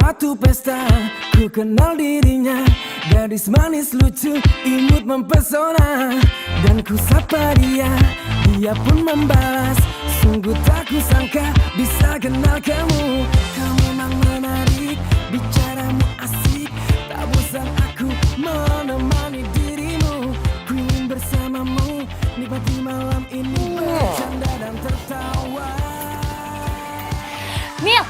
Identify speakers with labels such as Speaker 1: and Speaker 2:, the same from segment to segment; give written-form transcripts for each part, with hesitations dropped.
Speaker 1: suatu pesta, ku kenal dirinya. Gadis manis lucu, imut mempesona. Dan ku sapa dia, dia pun membalas. Sungguh tak kusangka bisa kenal kamu. Kamu memang menarik, bicaramu asik. Tak bosan aku menemani dirimu. Ku ingin bersamamu, nikmati malam ini bercanda dan tertawa.
Speaker 2: Mil!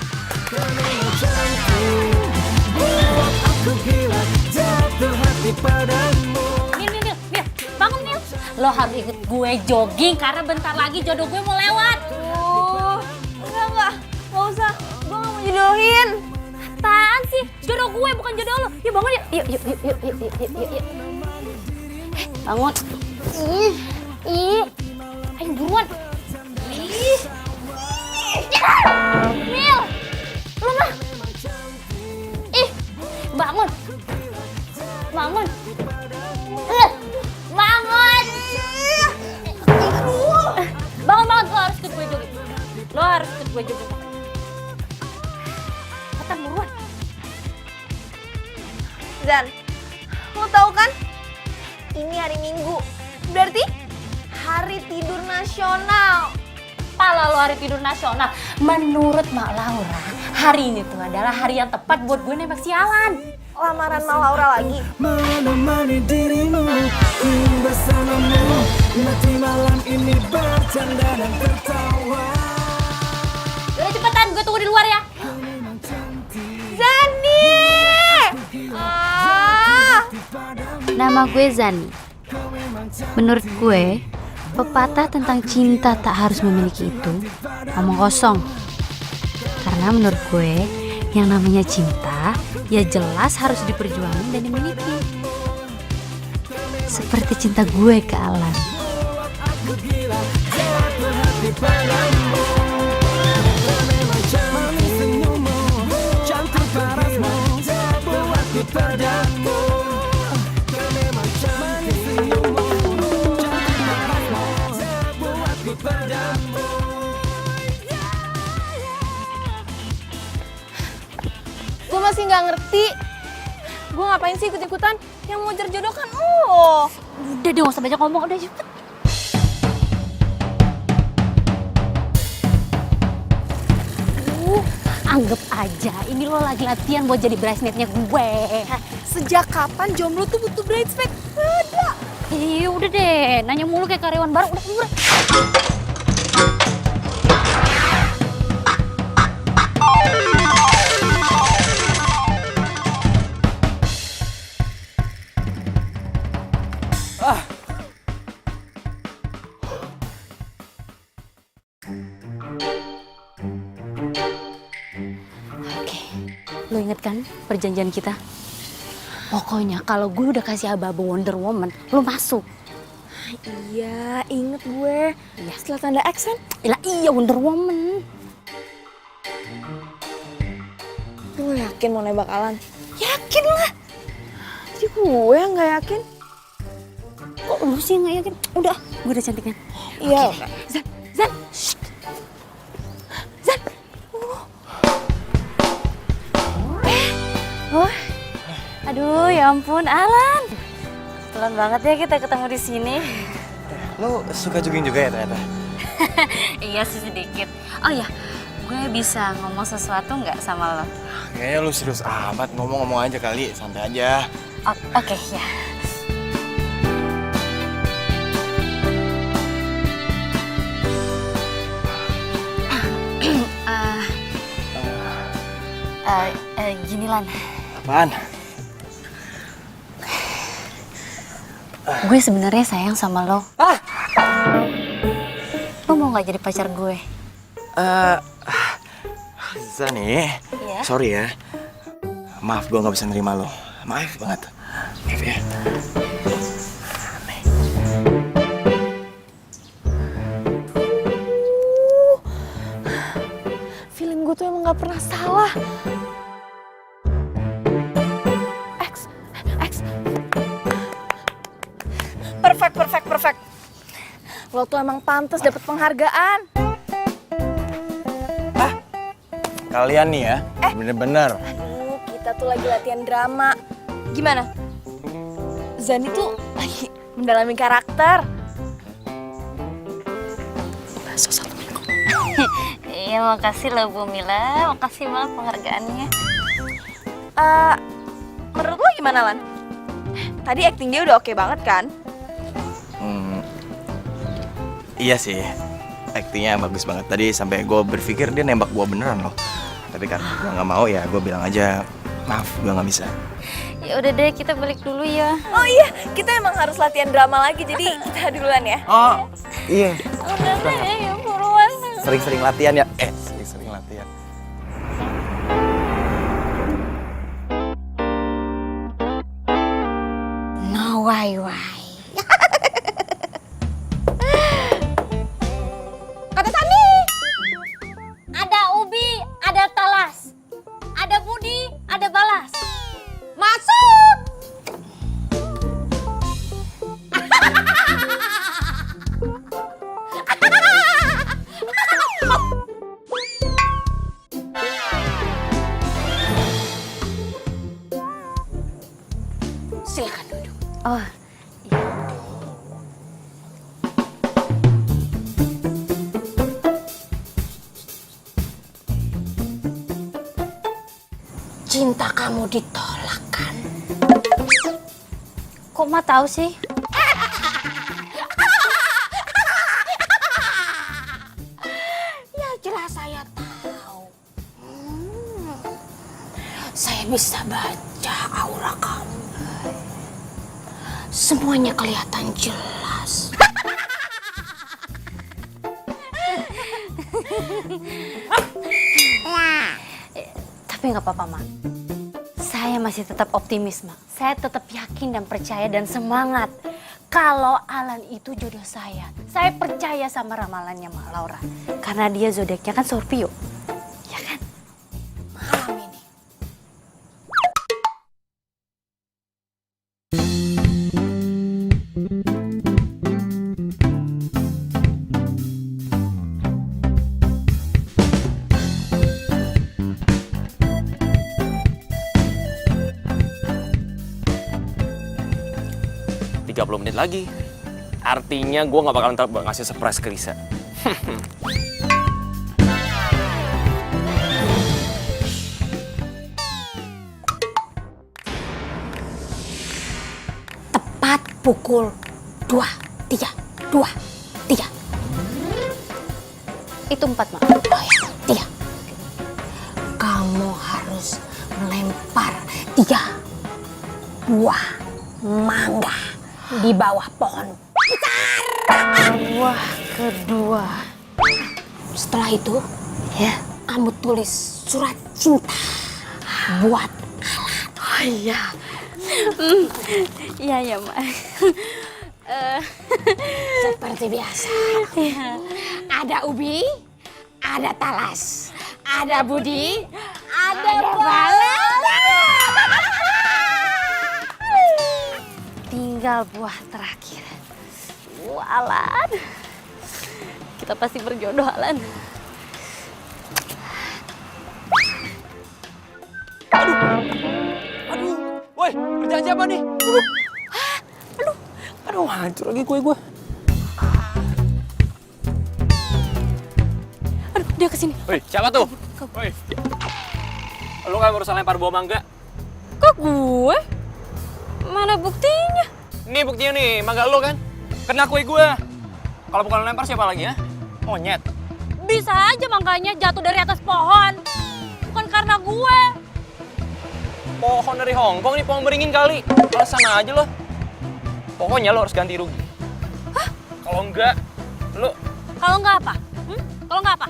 Speaker 1: Kamu cantik, buat aku gila, jatuh hati padamu.
Speaker 2: Mil, bangun Mil. Lo harus ikut gue jogging karena bentar lagi jodoh gue mau lewat.
Speaker 3: Enggak usah, gue gak mau jodohin.
Speaker 2: Apaan sih? Jodoh gue bukan jodoh lo. Yuk bangun yuk. Yuk. Bangun. Ih. Ayo buruan. Ih. Mil. Lu mah. Ih. Bangun. Bangun. Bangun. Lo harus ikut gue jogging. Cepetan buruan.
Speaker 3: Zan, lo tau kan? Ini hari Minggu, berarti hari tidur nasional.
Speaker 2: Pala lo hari tidur nasional. Menurut Mak Laura, hari ini tuh adalah hari yang tepat buat gue nembak sialan.
Speaker 3: Lamaran Mak Laura lagi.
Speaker 1: Menemani dirimu, ingin bersamamu, nikmati malam ini bercanda dan tertawa.
Speaker 2: Udah cepetan, gue tunggu di luar ya.
Speaker 3: Zani!
Speaker 4: Nama gue Zani. Menurut gue, pepatah tentang cinta tak harus memiliki itu omong kosong. Karena menurut gue, yang namanya cinta ya jelas harus diperjuangin dan dimiliki. Seperti cinta gue ke Alan.
Speaker 3: Gue masih nggak ngerti. Gue ngapain sih ikut-ikutan? Yang mau jodohkan lo.
Speaker 2: Udah deh, gak usah banyak ngomong, udah cepet. Anggap aja, ini lo lagi latihan buat jadi bridesmaid-nya gue.
Speaker 3: Sejak kapan jomblo tuh butuh bridesmaid? Ada.
Speaker 2: Ih, udah deh, nanya mulu kayak karyawan baru, udah. Oke, lo inget kan perjanjian kita? Pokoknya kalau gue udah kasih aba-aba Wonder Woman, lo masuk.
Speaker 3: Iya, inget gue.
Speaker 2: Iya.
Speaker 3: Setelah tanda X kan?
Speaker 2: Iya Wonder Woman.
Speaker 3: Lo yakin mau nembak Alan?
Speaker 2: Yakin lah.
Speaker 3: Jadi gue yang nggak yakin.
Speaker 2: Kok lu sih nggak yakin? Udah, gue udah cantik kan?
Speaker 3: Iya.
Speaker 2: Zan. Shh. Zan. Oh. Aduh, ya ampun, Alan. Kebetulan banget ya kita ketemu di sini.
Speaker 5: Lo suka jogging juga ya ternyata?
Speaker 2: Iya sih sedikit. Oh ya, gue bisa ngomong sesuatu nggak sama lo?
Speaker 5: Kayaknya lo serius amat, ngomong-ngomong aja kali, santai aja.
Speaker 2: Oke, ya. Gini Lan,
Speaker 5: Apaan?
Speaker 2: gue sebenarnya sayang sama lo. Lo mau nggak jadi pacar gue?
Speaker 5: Zani,
Speaker 2: Iya?
Speaker 5: sorry ya. Maaf gue nggak bisa nerima lo. Maaf banget. Maaf ya.
Speaker 3: Feeling gue tuh emang nggak pernah salah. X. Perfect. Lo tuh emang pantas dapet penghargaan.
Speaker 5: Kalian nih ya, bener-bener
Speaker 3: kita tuh lagi latihan drama. Gimana? Zani tuh lagi mendalami karakter.
Speaker 5: Bahasa satu minggu.
Speaker 2: Iya, makasih loh Bu Mila. Makasih banget penghargaannya.
Speaker 3: Menurut lo gimana, Lan? Tadi acting dia udah oke banget kan?
Speaker 5: Iya sih, aktingnya bagus banget. Tadi sampai gue berpikir dia nembak gue beneran loh. Tapi karena gue nggak mau ya, gue bilang aja maaf, gue nggak bisa.
Speaker 2: Ya udah deh, kita balik dulu ya.
Speaker 3: Oh iya, kita emang harus latihan drama lagi, jadi kita duluan ya.
Speaker 5: Oh iya,
Speaker 3: Udah deh, ya buruan.
Speaker 5: sering-sering latihan ya. Sering-sering latihan.
Speaker 2: No way.
Speaker 3: Kata Sani.
Speaker 2: Ada Ubi, ada Talas. Ada Budi, ada Balas.
Speaker 3: Masuk.
Speaker 2: Silakan duduk. Oh,
Speaker 4: Cinta kamu ditolak kan?
Speaker 2: kok Ma tahu sih?
Speaker 4: Ya jelas saya tahu. Saya bisa baca aura kamu. Semuanya kelihatan jelas.
Speaker 2: Tapi nggak apa-apa, Ma. Saya masih tetap optimis, Ma. Saya tetap yakin dan percaya dan semangat kalau Alan itu jodoh saya. Saya percaya sama ramalannya Ma Laura. Karena dia zodiaknya kan Scorpio. Ya kan?
Speaker 4: Malam ini.
Speaker 6: Tiga 30 menit lagi. Artinya gue gak bakalan ngasih surprise ke Risa.
Speaker 4: Tepat pukul 2, 3.
Speaker 2: Itu 4, Ma.
Speaker 4: Oh ya, 3. Kamu harus melempar 3 buah mangga di bawah pohon.
Speaker 2: Buah kedua.
Speaker 4: Setelah itu, ya, kamu tulis surat cinta buat Alan.
Speaker 2: Oh iya. Iya, Ma.
Speaker 4: Seperti biasa. Ada Ubi, ada Talas, ada Budi, ada Balas.
Speaker 2: Tinggal buah terakhir. Alan. Kita pasti berjodoh, Alan.
Speaker 6: Aduh, woi, kerjaan siapa nih? Aduh, hancur lagi kue gue.
Speaker 2: Aduh, dia kesini.
Speaker 6: Woi, siapa tuh? Woi, lu kan barusan lempar buah mangga.
Speaker 2: Kok gue? Mana buktinya?
Speaker 6: Nih buktinya nih, mangga lu kan? Kena kue gue. Kalau bukan lempar siapa lagi ya? Monyet.
Speaker 2: Bisa aja makanya jatuh dari atas pohon. Bukan karena gue.
Speaker 6: Pohon dari Hongkong nih, pohon beringin kali. Alasan aja lo. Pokoknya lo harus ganti rugi. Hah? Kalau enggak, lo
Speaker 2: Kalau nggak apa? Kalau nggak apa?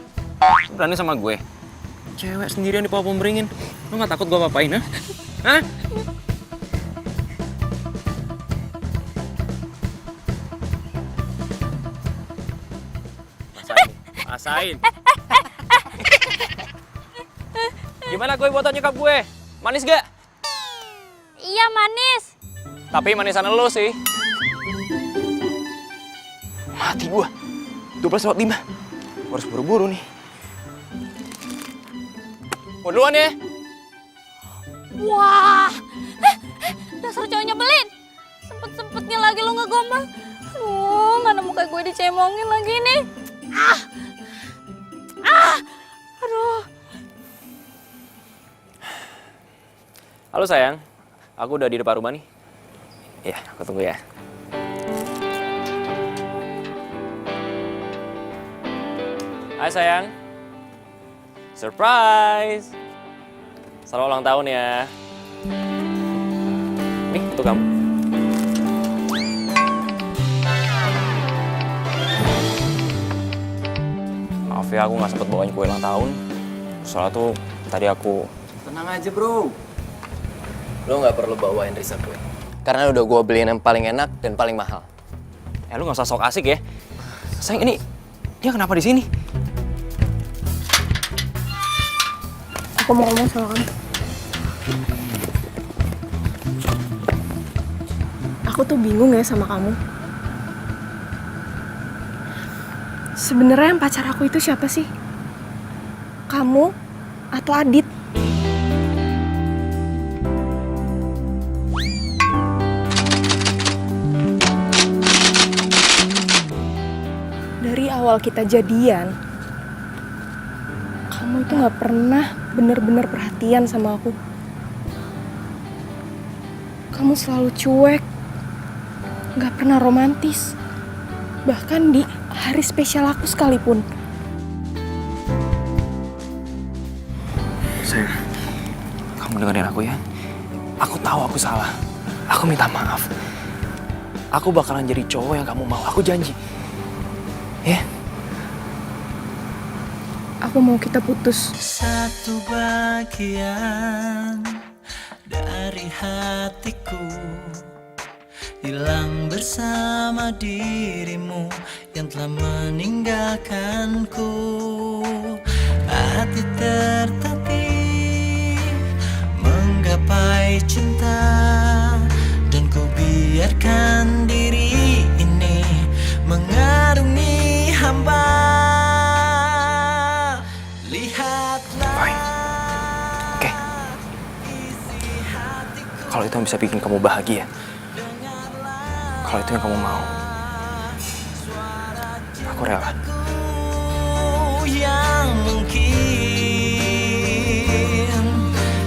Speaker 6: berani sama gue. Cewek sendirian di pohon beringin. Lo nggak takut gue apa-apain, ha? Hah? Rasain. Gimana gue buatan nyokap gue? Manis gak?
Speaker 2: Iya, manis.
Speaker 6: Tapi manisan lo sih. Mati gue. 12:05. Gue harus buru-buru nih. Gue duluan ya.
Speaker 3: Wah, dasar cowok nyebelin. Sempet-sempetnya lagi lo ngegombal. Aduh, mana muka gue dicemongin lagi nih. Aduh.
Speaker 6: Halo sayang, aku udah di depan rumah nih. Ya, aku tunggu ya. Hai sayang. Surprise. Selamat ulang tahun ya. Nih, untuk kamu. Maaf ya, aku nggak sempet bawain kue ulang tahun. Soalnya tuh tadi aku...
Speaker 5: Tenang aja bro. Lo nggak perlu bawain Risa kue. Karena udah gue beliin yang paling enak dan paling mahal.
Speaker 6: Lu nggak usah sok asik ya. Sayang, ini dia kenapa di sini?
Speaker 3: Aku mau ngomong sama kamu. Aku tuh bingung ya sama kamu. Sebenarnya yang pacar aku itu siapa sih? Kamu atau Adit? Dari awal kita jadian, kamu itu gak pernah bener-bener perhatian sama aku. Kamu selalu cuek, gak pernah romantis. Bahkan di hari spesial aku sekalipun.
Speaker 6: Sayang, kamu dengerin aku ya. Aku tahu aku salah. Aku minta maaf. Aku bakalan jadi cowok yang kamu mau. Aku janji. Ya?
Speaker 3: Aku mau kita putus.
Speaker 1: Satu bagian dari hatiku hilang bersama dirimu yang telah meninggalkanku. Hati tertatih menggapai cinta dan ku biarkan diri ini mengarungi hamba. Lihatlah.
Speaker 6: Oke. Kalau itu yang bisa bikin kamu bahagia. Kalau itu yang kamu mau. Aku rela.
Speaker 1: Yang mungkin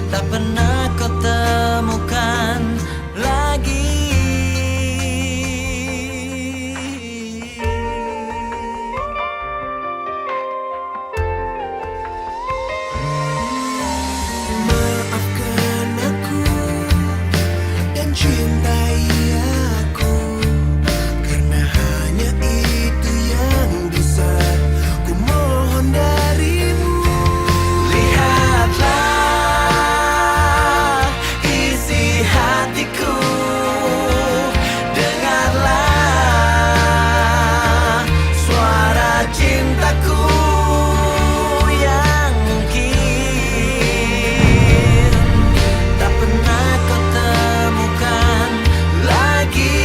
Speaker 1: tak pernah kau temukan lagi. Maafkan aku dan cintai aku, karena hanya itu yang bisa ku mohon darimu. Lihatlah isi hatiku, dengarlah suara cintaku yang mungkin tak pernah kau temukan lagi.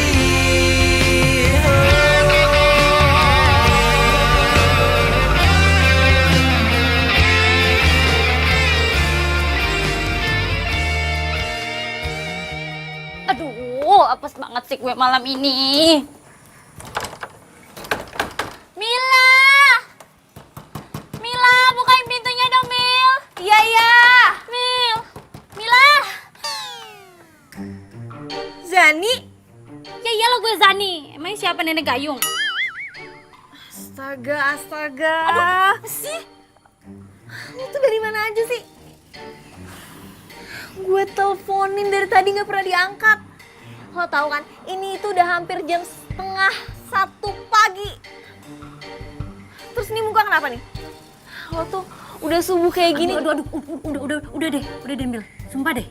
Speaker 2: Aduh, apes banget sih gue malam ini. Mila! Mila, bukain pintunya dong, Mil. Iya, iya. Mil. Mila.
Speaker 3: Zani?
Speaker 2: Ya iyalah gue Zani. Emangnya siapa nenek gayung?
Speaker 3: Astaga, astaga.
Speaker 2: Apa sih?
Speaker 3: Lu tuh dari mana aja sih? Gue teleponin dari tadi gak pernah diangkat. Lo tau kan, ini itu udah hampir jam 12:30 pagi. Terus ini muka kenapa nih? Lo tuh udah subuh kayak gini.
Speaker 2: Aduh, udah deh, Mil. Sumpah deh.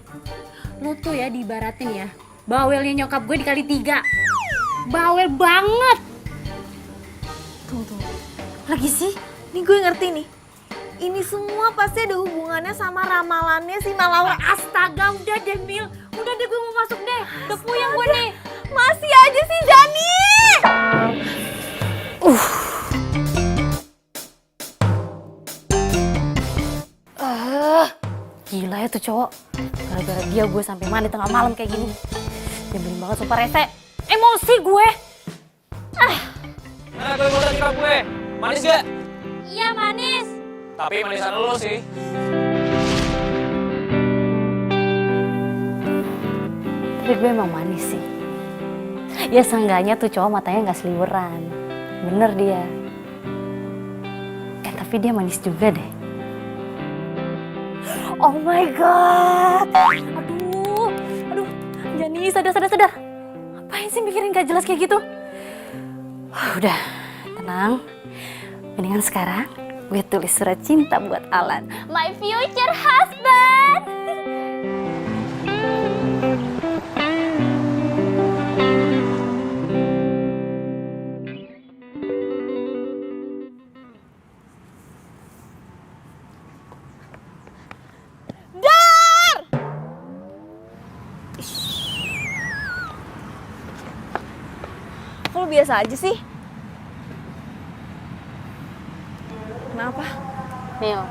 Speaker 2: Lu tuh ya diibaratin ya, bawelnya nyokap gue dikali 3. Bawel banget.
Speaker 3: Tunggu.
Speaker 2: Lagi sih?
Speaker 3: Nih gue ngerti nih. Ini semua pasti ada hubungannya sama ramalannya si Malaura.
Speaker 2: Astaga, udah deh, Mil. Udah deh, gue mau masuk deh. Udah puyeng gue nih.
Speaker 3: Masih aja sih Zani.
Speaker 2: Gila ya tuh cowok. Gara-gara dia gue sampai mandi tengah malam kayak gini. Nyebelin banget sumpah rese. Emosi gue.
Speaker 6: Mana gue mau kira gue? Manis gak?
Speaker 2: Iya manis.
Speaker 6: Tapi manisan lu sih.
Speaker 2: Tapi gue emang manis sih. Ya seenggaknya tuh cowok matanya nggak seliweran. Bener dia. Tapi dia manis juga deh. Oh my god. Aduh. Jani, sadar. Ngapain sih mikirin gak jelas kayak gitu? Udah, tenang. Mendingan sekarang gue tulis surat cinta buat Alan. My future husband.
Speaker 3: Kok lu biasa aja sih? Kenapa?
Speaker 2: Mil,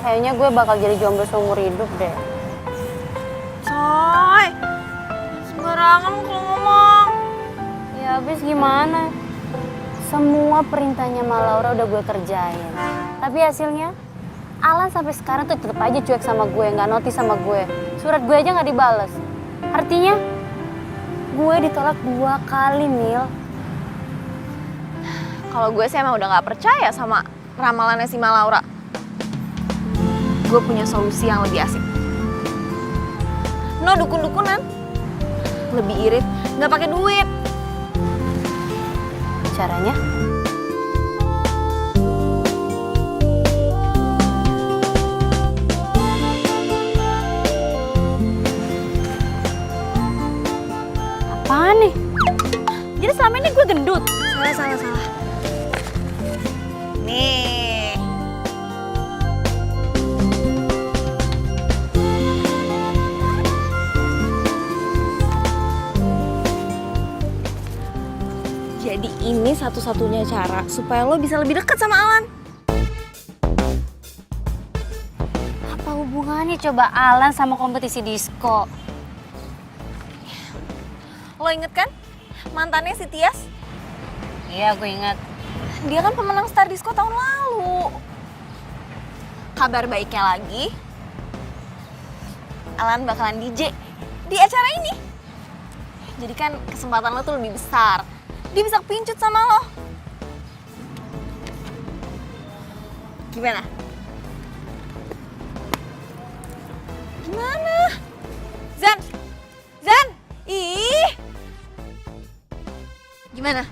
Speaker 2: kayaknya gue bakal jadi jomblo seumur hidup deh.
Speaker 3: Coy, sembarangan lu kalau ngomong.
Speaker 2: Ya habis gimana? Semua perintahnya Ma Laura udah gue kerjain. Tapi hasilnya, Alan sampai sekarang tuh tetep aja cuek sama gue, nggak notice sama gue. Surat gue aja nggak dibales. Artinya, gue ditolak 2 kali, Mil.
Speaker 3: Kalau gue sih emang udah gak percaya sama ramalannya si Ma Laura. Gue punya solusi yang lebih asik. No dukun-dukunan. Lebih irit, gak pakai duit.
Speaker 2: Caranya? Apaan nih? Jadi selama ini gue gendut?
Speaker 3: Salah. Nih. Jadi ini satu-satunya cara supaya lo bisa lebih dekat sama Alan.
Speaker 2: Apa hubungannya coba Alan sama kompetisi disco?
Speaker 3: Lo inget kan mantannya si Tias?
Speaker 2: Iya, gue ingat.
Speaker 3: Dia kan pemenang Star Disco tahun lalu. Kabar baiknya lagi, Alan bakalan DJ di acara ini. Jadi kan kesempatan lo tuh lebih besar. Dia bisa kepincut sama lo. Gimana? Zan! Ih! Gimana?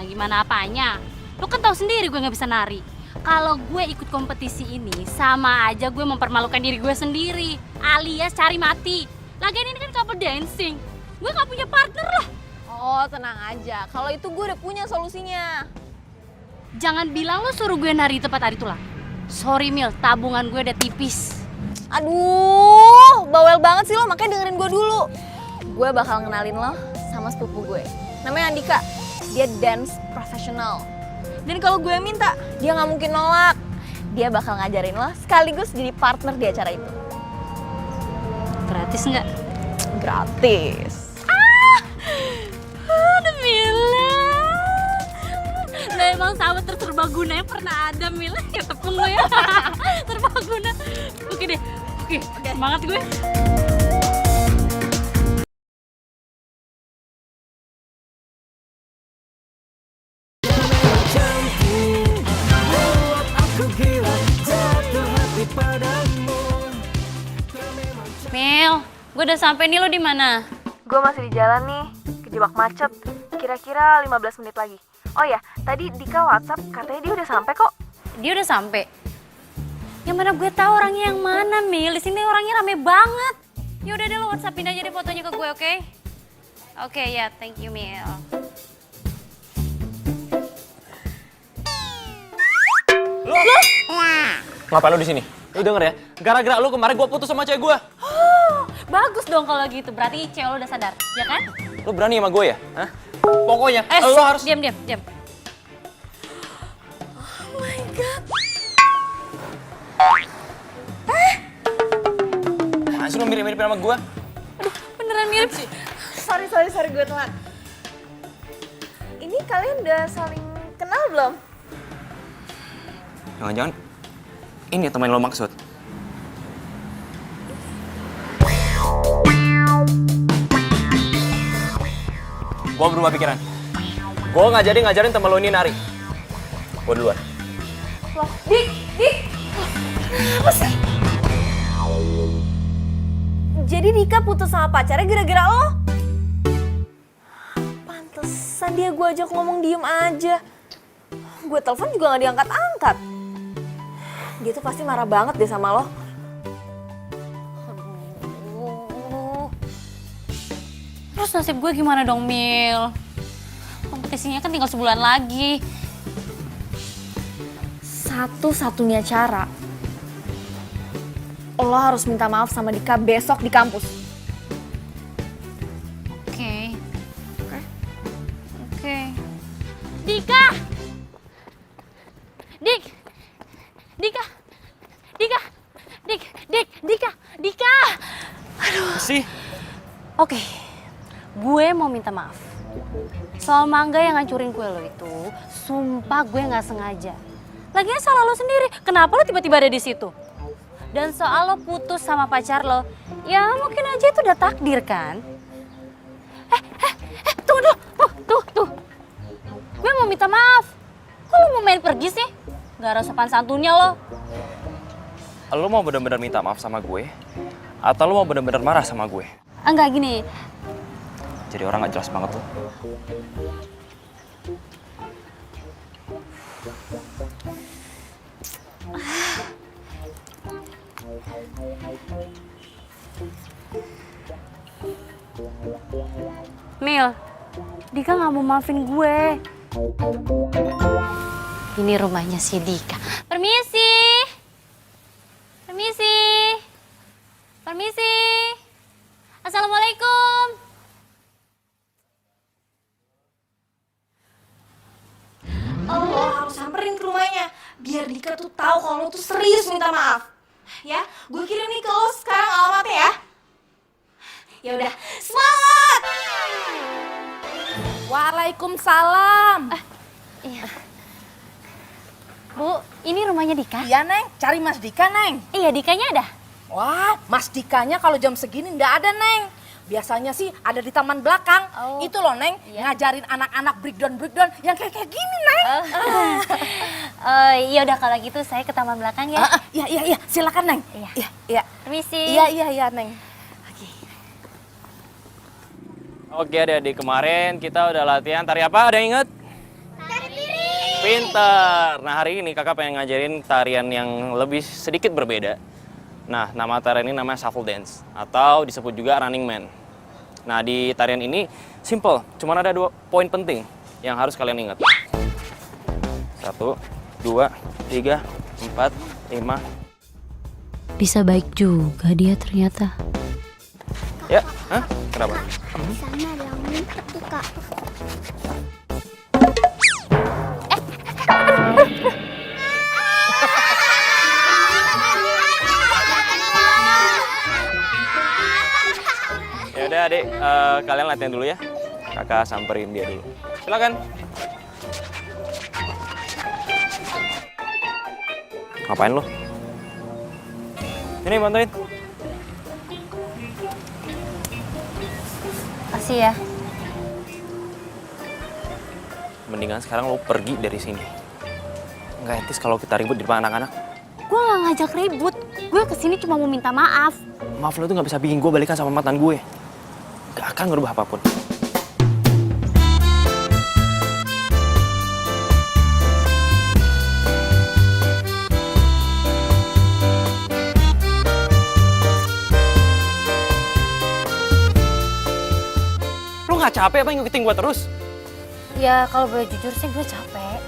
Speaker 2: Gimana apanya? Lu kan tahu sendiri gue nggak bisa nari. Kalau gue ikut kompetisi ini sama aja gue mempermalukan diri gue sendiri, alias cari mati. Lagian ini kan couple dancing. Gue nggak punya partner lah.
Speaker 3: Oh, tenang aja. Kalau itu gue udah punya solusinya.
Speaker 2: Jangan bilang lu suruh gue nari di tempat hari tulang. Sorry Mil, tabungan gue udah tipis.
Speaker 3: Aduh, bawel banget sih lo, makanya dengerin gue dulu. Gue bakal ngenalin lo sama sepupu gue. Namanya Andika. Dia dance profesional. Dan kalau gue minta, dia nggak mungkin nolak. Dia bakal ngajarin lo sekaligus jadi partner di acara itu.
Speaker 2: Gratis nggak?
Speaker 3: Gratis.
Speaker 2: Aduh Mila. Nah emang sahabat terserbaguna yang pernah ada Mila. Ya tepung lo ya. Terbaguna. Oke deh. Oke. Semangat gue. Mil, gue udah sampai nih, lo di mana?
Speaker 3: Gue masih di jalan nih, kejebak macet. Kira-kira 15 menit lagi. Oh ya, tadi Dika WhatsApp katanya dia udah sampai kok.
Speaker 2: Dia udah sampai. Yang mana gue tahu orangnya yang mana, Mil? Di sini orangnya rame banget. Ya udah deh, lo WhatsAppin aja deh fotonya ke gue, oke? Oke, ya, thank you, Mil.
Speaker 6: Ngapain lu di sini? Lu denger ya, gara-gara lu kemarin gue putus sama cewek gue.
Speaker 2: Bagus dong kalau gitu, berarti cewek lo udah sadar, ya kan?
Speaker 6: Lu berani sama gue ya? Hah? Pokoknya, lu harus...
Speaker 2: Diam.
Speaker 3: Oh my god.
Speaker 6: mirip sama gue.
Speaker 3: Beneran mirip sih. Sorry gue telat. Ini kalian udah saling kenal belum?
Speaker 6: Jangan-jangan ini teman lo maksud. Gue berubah pikiran. Gue nggak jadi ngajarin temen lo ini nari. Gue duluan.
Speaker 3: Loh, Dik. Apa sih? Jadi Dika putus sama pacarnya gara-gara lo? Pantesan dia gue ajak ngomong diem aja. Gue telepon juga gak diangkat-angkat. Dia tuh pasti marah banget deh sama lo.
Speaker 2: Aduh. Terus nasib gue gimana dong, Mil? Kompetisinya kan tinggal sebulan lagi.
Speaker 3: Satu-satunya cara, lo harus minta maaf sama Dika besok di kampus.
Speaker 2: Oke. Dika! Dika! Aduh.
Speaker 6: Sih?
Speaker 2: Oke, gue mau minta maaf. Soal mangga yang ngancurin kue lo itu, sumpah gue nggak sengaja. Lagian salah lo sendiri, kenapa lo tiba-tiba ada di situ? Dan soal lo putus sama pacar lo, ya mungkin aja itu udah takdir kan? Tunggu dulu, tuh. Gue mau minta maaf. Kok lo mau main pergi sih? Gak ada sopan santunnya lo.
Speaker 6: Lo mau bener-bener minta maaf sama gue? Atau lo mau bener-bener marah sama gue?
Speaker 2: Enggak gini,
Speaker 6: Jadi orang gak jelas banget tuh.
Speaker 2: Mil, Dika gak mau maafin gue. Ini rumahnya si Dika. Permisi. Assalamualaikum.
Speaker 3: Lo harus samperin ke rumahnya biar Dika tuh tahu kalau lo tuh serius minta maaf. Ya, gue kirim nih ke lo sekarang alamatnya ya. Ya udah, semangat!
Speaker 7: Waalaikumsalam.
Speaker 2: Iya. Bu, ini rumahnya Dika?
Speaker 7: Iya, Neng. Cari Mas Dika, Neng.
Speaker 2: Iya, Dikanya ada.
Speaker 7: Wah, Mas Dikanya kalau jam segini nggak ada, Neng. Biasanya sih ada di taman belakang.
Speaker 2: Oh.
Speaker 7: Itu loh, Neng, ngajarin anak-anak breakdown yang kayak gini, Neng.
Speaker 2: Iya udah kalau gitu saya ke taman belakang ya.
Speaker 7: Iya, silakan, Neng. Iya.
Speaker 2: Permisi.
Speaker 7: Iya, Neng.
Speaker 6: Oke adik-adik, kemarin kita udah latihan tari apa? Ada yang inget? Tari piring. Pinter. Nah hari ini kakak pengen ngajarin tarian yang lebih sedikit berbeda. Nah nama tarian ini namanya shuffle dance atau disebut juga running man. Nah di tarian ini simple, cuman ada 2 poin penting yang harus kalian ingat. 1, 2, 3, 4, 5.
Speaker 4: Bisa baik juga dia ternyata.
Speaker 6: Ya, hah? Kenapa?
Speaker 8: Sama ada ngumpet tuh, Kak.
Speaker 6: Ya udah adik, kalian latihan dulu ya. Kakak samperin dia dulu. Silakan. Ngapain lo? Ini bantuin.
Speaker 2: Makasih ya.
Speaker 6: Mendingan sekarang lo pergi dari sini. Nggak etis kalau kita ribut di depan anak-anak.
Speaker 2: Gue gak ngajak ribut. Gue kesini cuma mau minta maaf.
Speaker 6: Maaf lo tuh nggak bisa bikin gue balikan sama mantan gue. Gak akan ngerubah apapun. Lo nggak capek apa ngikutin gue terus?
Speaker 2: Ya kalau boleh jujur sih gue capek.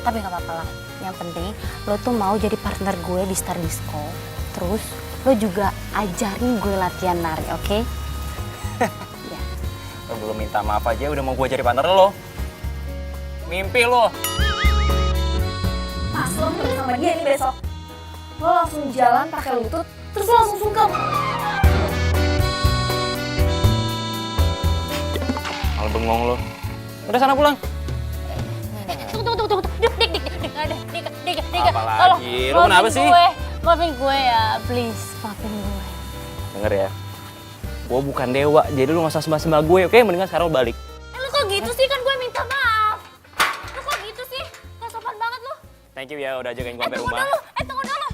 Speaker 2: Tapi gak apa-apa lah. Yang penting lo tuh mau jadi partner gue di Star Disco. Terus lo juga ajarin gue latihan nari, oke? Ya.
Speaker 6: Lo belum minta maaf aja udah mau gue jadi partner lo. Mimpi lo.
Speaker 3: Pas lo ketemu sama dia nih besok, lo langsung jalan pakai lutut, terus lo langsung sungkem.
Speaker 6: bengong lo. Udah sana pulang.
Speaker 2: Tunggu. Dika,
Speaker 6: Apalagi?
Speaker 2: tolong.
Speaker 6: Lu kenapa sih?
Speaker 2: Maafin gue ya, please. Maafin gue.
Speaker 6: Denger ya. Gue bukan dewa, jadi lu gak usah sembah-sembah gue, oke? Mendingan sekarang lu balik.
Speaker 2: Lu kok gitu sih? Kan gue minta maaf. Lu kok gitu sih? Gak sopan banget lu.
Speaker 6: Thank you ya udah jagain gue sampai
Speaker 2: Tunggu
Speaker 6: rumah.
Speaker 2: dulu. Tunggu dulu.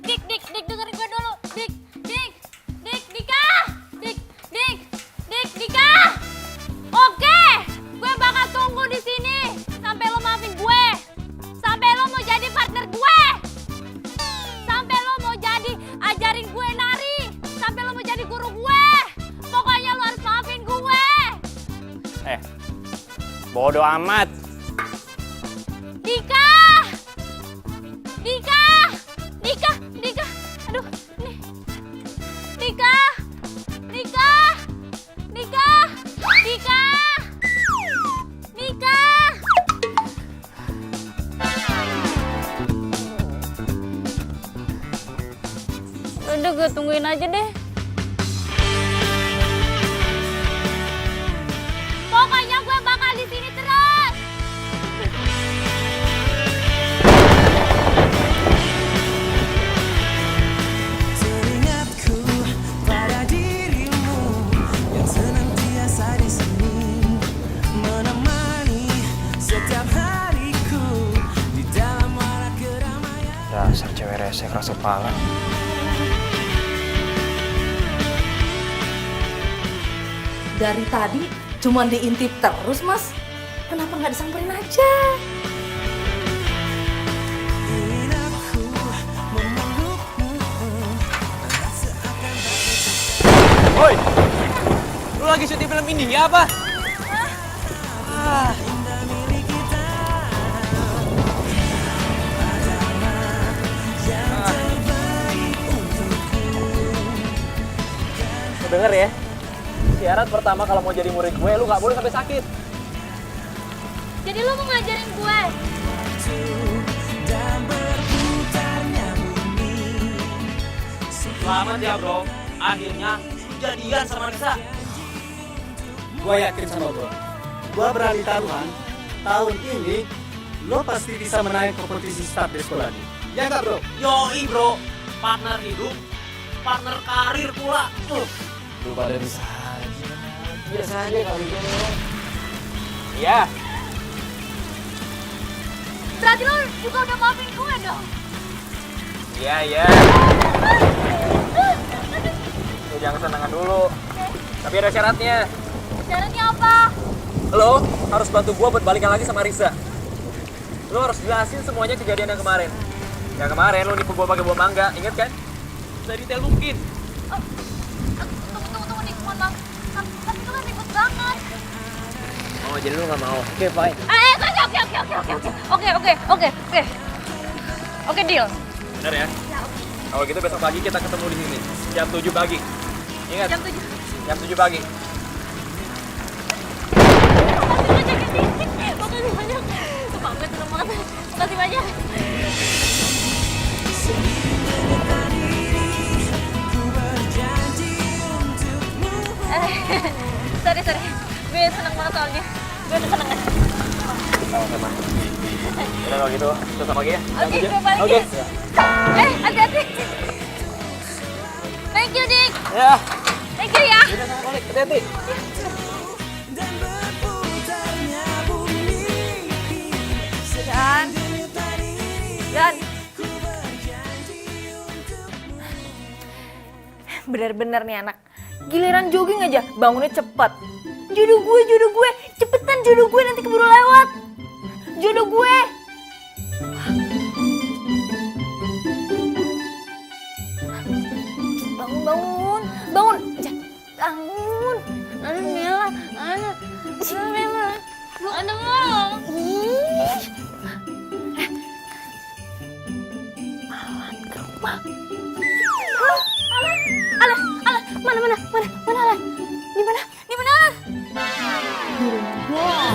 Speaker 2: Dik, dengerin gue dulu. Dika. Oke, gue bakal tunggu di sini sampai lo maafin gue. Sampai lo mau jadi partner gue. Sampai lo mau jadi ajarin gue nari. Sampai lo mau jadi guru gue. Pokoknya lo harus maafin gue.
Speaker 6: Bodoh amat.
Speaker 2: Dika. Aduh, nih. Dika. Udah gue tungguin aja deh. Pokoknya gue bakal di sini terus.
Speaker 1: Teringatku pada dirimu yang senantiasa di sini menemani setiap hariku di dalam warna keramaian.
Speaker 6: Dasar cewek rese keras kepala.
Speaker 7: Dari tadi cuma diintip terus, Mas. Kenapa nggak disamperin aja?
Speaker 1: Ingin aku memelukmu.
Speaker 6: Woi! Lu lagi syuting film India apa? Lu denger ya, syarat pertama kalau mau jadi murid gue, lu gak boleh sampai sakit.
Speaker 2: Jadi lu mau ngajarin gue?
Speaker 6: Selamat ya bro, akhirnya lu jadian sama Nisa.
Speaker 9: Gue yakin sama bro. Gue berani taruhan, tahun ini lo pasti bisa menang kompetisi start di sekolah ini. Ya nggak bro?
Speaker 6: Yoi bro, partner hidup, partner karir pula.
Speaker 9: Lu pada bisa aja. Biasa aja kali itu.
Speaker 6: Iya.
Speaker 2: Berarti lu juga udah maafin gue dong?
Speaker 6: Iya. Lu jangan senangan dulu. Tapi ada syaratnya.
Speaker 2: Syaratnya apa?
Speaker 6: Lo harus bantu gua buat balikan lagi sama Risa. Lo harus jelasin semuanya kejadian yang kemarin. Yang kemarin lo nipu gua pakai buah mangga, inget kan? Sedetail mungkin.
Speaker 2: Tunggu, Dik. Mohon maaf. Tapi itu kan ribet banget.
Speaker 6: Oh, jadi lo gak mau? Oke, fine.
Speaker 2: Oke. Oke, deal.
Speaker 6: Bener ya? Kalau gitu besok pagi kita ketemu di sini. Jam 7 pagi. Ingat?
Speaker 2: Jam 7.
Speaker 6: Jam 7 pagi.
Speaker 2: Makasih banyak. Sumpah gue seneng banget. Makasih banyak. Sorry. Gue seneng banget soalnya. Gue udah seneng.
Speaker 6: Sama-sama. Udah kalau gitu, kita sama lagi ya.
Speaker 2: Oke, gue balik
Speaker 6: Oke.
Speaker 2: ya. Hati-hati. Thank you, Dik.
Speaker 6: Ya.
Speaker 2: Thank you ya.
Speaker 6: Udah sama balik, hati-hati.
Speaker 3: Dan bener-bener nih anak, giliran jogging aja bangunnya cepet. Jodoh gue, cepetan jodoh gue nanti keburu lewat. Jodoh gue. Bangun. Bangun. Aduh Mila. Alah, mana Alan? Di mana Alan? Di rumah.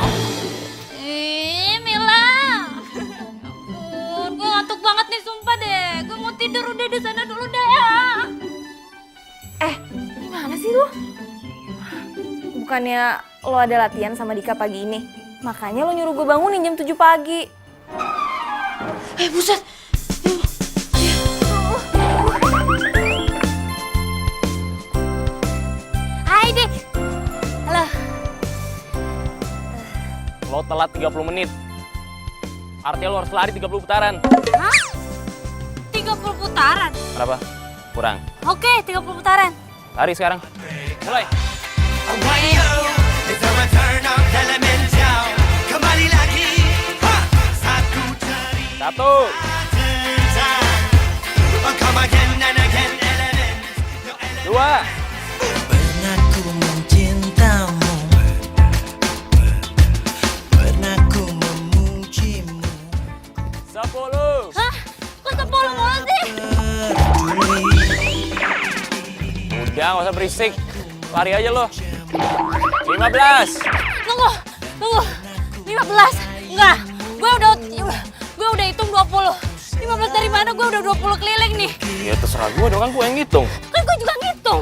Speaker 3: Bukannya lo ada latihan sama Dika pagi ini? Makanya lo nyuruh gue bangunin jam 7 pagi.
Speaker 2: Buset. Hai, Dik. Halo.
Speaker 6: Lo telat 30 menit. Artinya lo harus lari 30 putaran.
Speaker 2: Hah? 30 putaran?
Speaker 6: Kenapa? Kurang.
Speaker 2: Oke, 30 putaran.
Speaker 6: Lari sekarang. Mulai. Satu. Dua.
Speaker 1: Pernah ku mencintamu, pernah ku memujimu.
Speaker 6: 10.
Speaker 2: Hah? Kok 10 mulu sih?
Speaker 6: Udah, nggak usah berisik. Lari aja lo. 15.
Speaker 2: Tunggu. 15. Enggak. Gue udah hitung 20. 15 dari mana? Gue udah 20 keliling nih.
Speaker 6: Ya terserah gue dong, kan gue yang ngitung.
Speaker 2: Kan gue juga ngitung.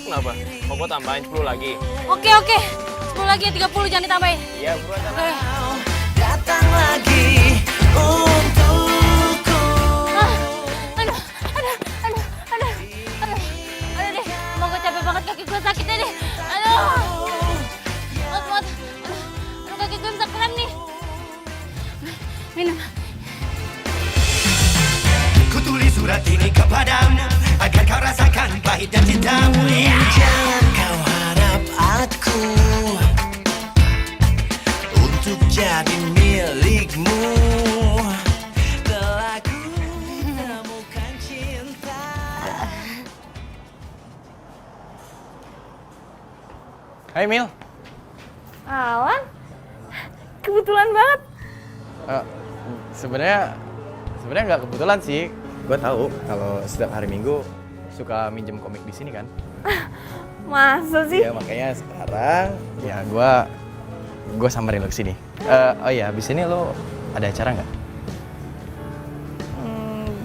Speaker 6: Kenapa? Mau gue tambahin 10 lagi?
Speaker 2: Oke. 10 lagi, 30 jangan ditambahin.
Speaker 6: Iya, gue tambahin.
Speaker 1: Datang lagi untukku.
Speaker 2: Aduh deh, mau gue capek banget, kaki gue sakit deh. Aduh, kaki gue bisa krem nih. Minum.
Speaker 1: Kutulis surat ini kepadamu agar kau rasakan pahit dan cintamu. Jangan kau harap aku untuk jadi milikmu. Telah ku temukan cinta.
Speaker 5: Hai Mil.
Speaker 3: Alan, kebetulan banget.
Speaker 5: Sebenarnya nggak kebetulan sih. Gue tahu kalau setiap hari Minggu suka minjem komik di sini kan.
Speaker 3: Masa sih?
Speaker 5: Ya makanya sekarang ya gue samperin lo ke sini. Oh iya, abis ini lo ada acara nggak?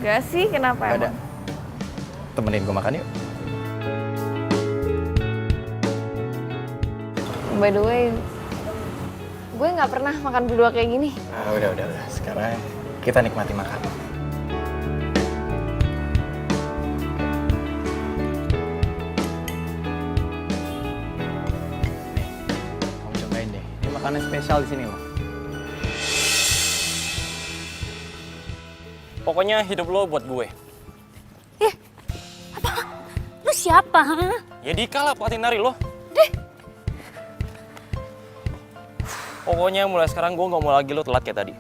Speaker 3: Enggak sih, kenapa
Speaker 5: Nggak ada.
Speaker 3: emang?
Speaker 5: Temenin gue makan yuk.
Speaker 3: By the way, gue nggak pernah makan berdua kayak gini.
Speaker 5: Udah. Sekarang kita nikmati makan. Kamu cobain deh. Ini makanan spesial di sini loh.
Speaker 6: Pokoknya hidup lo buat gue.
Speaker 2: Lu siapa? Hah?
Speaker 6: Ya Dika lah, pelatih nari lo. Pokoknya mulai sekarang gue nggak mau lagi lo telat kayak tadi.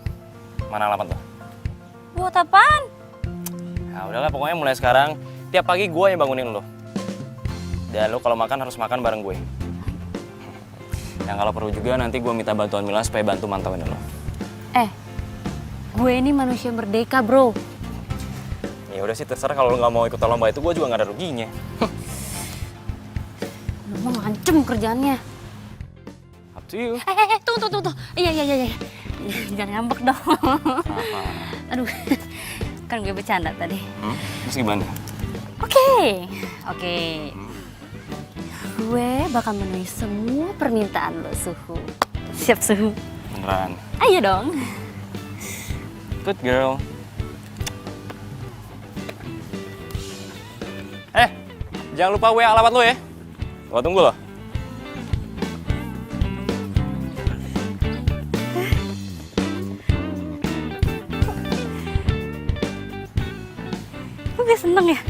Speaker 6: Mana alamat lo?
Speaker 2: Buat apaan?
Speaker 6: Nah udahlah, pokoknya mulai sekarang tiap pagi gue yang bangunin lo. Dan lo kalau makan harus makan bareng gue. Yang kalau perlu juga nanti gue minta bantuan Mila supaya bantu mantauin lo.
Speaker 2: Gue ini manusia merdeka, bro.
Speaker 6: Ya udah sih, terserah. Kalau lo nggak mau ikut lomba itu, gue juga nggak ada ruginya.
Speaker 2: Lu mau ngancem kerjaannya.
Speaker 6: Up to you.
Speaker 2: Tunggu. Iya. Jangan ngambek dong.
Speaker 6: Apa?
Speaker 2: Aduh, kan gue bercanda tadi.
Speaker 6: Terus gimana?
Speaker 2: Oke. Gue bakal memenuhi semua permintaan lo, Suhu. Siap, Suhu?
Speaker 6: Beneran?
Speaker 2: Ayo dong.
Speaker 6: Good girl. Jangan lupa WA alamat lo ya. Gue tunggu lo.
Speaker 2: Gue seneng ya.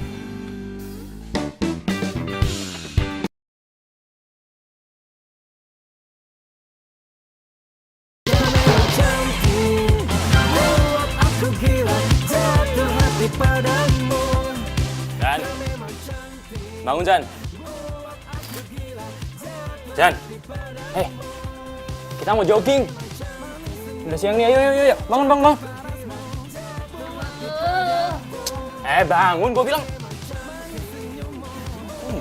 Speaker 6: Jan, bangun Jan. Jan, kita mau jogging. Udah siang nih, ayo, bangun. Bangun, gue bilang.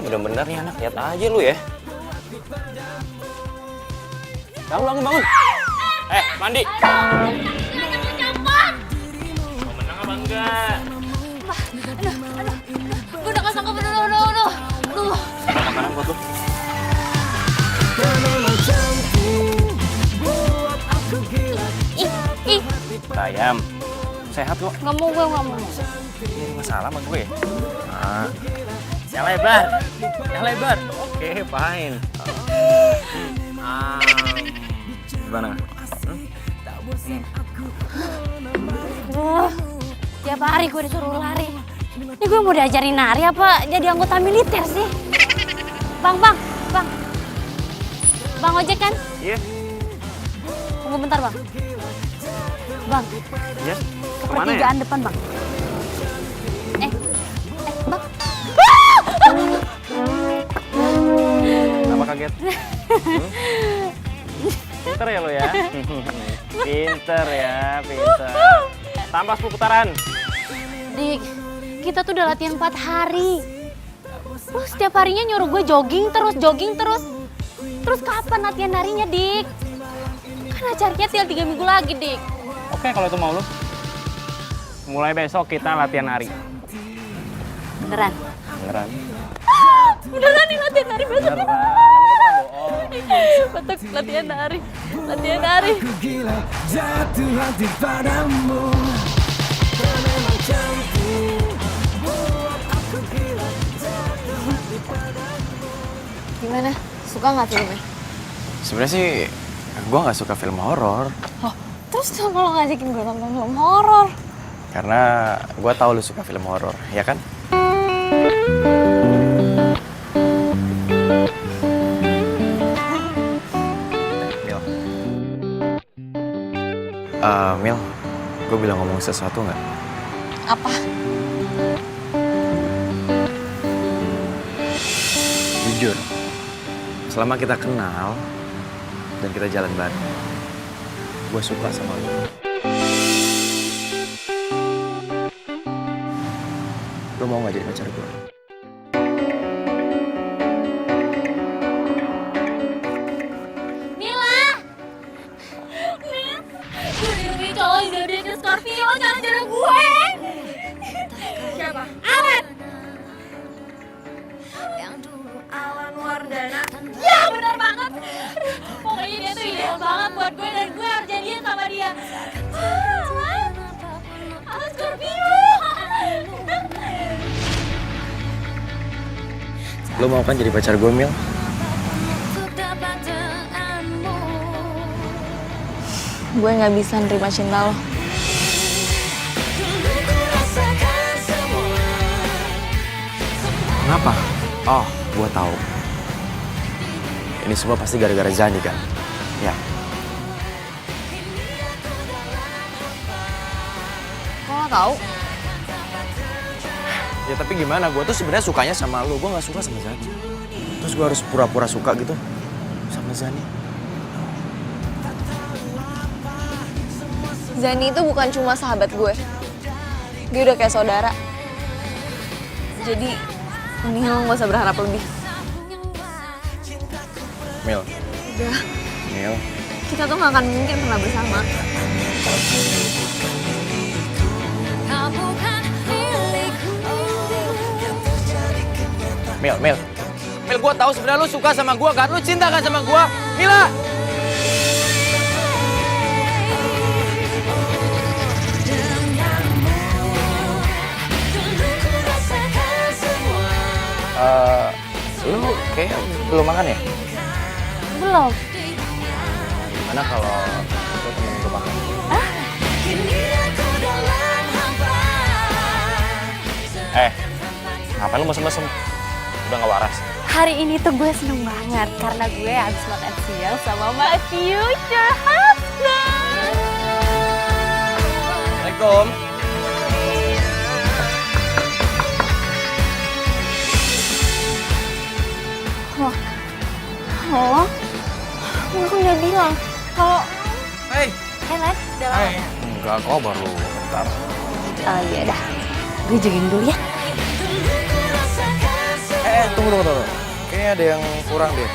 Speaker 6: Bener-bener nih anak, lihat aja lu ya. Bangun. Mandi. Mau menang apa enggak?
Speaker 2: Aduh. Gue udah gak sanggup. Aduh.
Speaker 6: Makanan buat lu. ayam. Sehat kok.
Speaker 2: Nggak mau, gue nggak mau.
Speaker 6: Jadi masalah sama gue. Nah, yang lebar. Yang lebar. Oke, fine. Gimana?
Speaker 2: Tiap hari gue disuruh lari. Ini gue mau diajarin nari apa jadi anggota militer sih? Bang. Bang ojek kan?
Speaker 6: Iya.
Speaker 2: Tunggu bentar bang. Bang.
Speaker 6: Iya.
Speaker 2: Ke
Speaker 6: Kemana ya?
Speaker 2: pertigaan depan bang. Bang.
Speaker 6: Kenapa kaget? Pinter ya lo ya? Pinter ya, pinter. Tambah 10 putaran.
Speaker 2: Dik, kita tuh udah latihan 4 hari. Lu setiap harinya nyuruh gue jogging terus. Terus kapan latihan narinya, Dik? Kan acaranya tinggal 3 minggu lagi, Dik.
Speaker 6: Oke, kalau itu mau lu. Mulai besok kita latihan nari.
Speaker 2: Beneran?
Speaker 6: Beneran.
Speaker 2: Beneran nih latihan nari besok.
Speaker 6: Beneran. Kamu pernah bohong.
Speaker 2: Betul, latihan nari.
Speaker 1: Aku gila jatuh hati padamu. Kau memang cantik, buat aku gila jatuh hati padamu.
Speaker 3: Gimana? Suka nggak filmnya?
Speaker 5: Sebenarnya sih gue nggak suka film horor
Speaker 3: Oh, terus kenapa lo ngajakin gue nonton film horor?
Speaker 5: karena gue tahu lu suka film horor, ya kan? Mil, Mil, gue bilang ngomong sesuatu nggak?
Speaker 3: Apa?
Speaker 5: Jujur, selama kita kenal dan kita jalan bareng, gue suka sama lu. Lu mau gak jadi pacar gue?
Speaker 2: Mila! Gue demi cowok zodiac Scorpio, jangan jodoh gue! Siapa? Alan! Alan Wardana. Ya benar banget! Pokoknya dia tuh ideal banget buat gue dan gue harus jadian sama dia. Alan! Alan Scorpio!
Speaker 5: Lu mau kan jadi pacar gue, Mil?
Speaker 3: Gue nggak bisa nerima cinta lo.
Speaker 5: Kenapa? Oh, gue tahu. Ini semua pasti gara-gara Zani kan? Ya.
Speaker 3: Kok lo tahu?
Speaker 5: Ya tapi gimana? Gue tuh sebenarnya sukanya sama lu. Gue nggak suka sama Zani. Terus gue harus pura-pura suka gitu sama Zani.
Speaker 3: Zani itu bukan cuma sahabat gue. Dia udah kayak saudara. Jadi, mendingan lo gak usah berharap lebih.
Speaker 5: Mil.
Speaker 3: Udah,
Speaker 5: Mil.
Speaker 3: kita tuh gak akan mungkin pernah bersama.
Speaker 5: Mil, Mil. Mil, gue tahu sebenarnya lu suka sama gue kan? Lu cinta kan sama gue? Mila! Lu kayak belum makan ya?
Speaker 2: Belum.
Speaker 5: Gimana kalau lu temenin gue makan? Ngapain lu mesem-mesem? Udah gak waras.
Speaker 2: Hari ini tuh gue seneng banget karena gue habis makan siang sama my future husband.
Speaker 5: Assalamualaikum.
Speaker 3: Oh, gue kan udah bilang kalau...
Speaker 5: Hei.
Speaker 2: Hey, Lan, udah lama.
Speaker 5: Enggak kok, baru bentar.
Speaker 2: Oh iya dah, gue jogging dulu ya.
Speaker 5: Tunggu. Kayaknya ada yang kurang deh.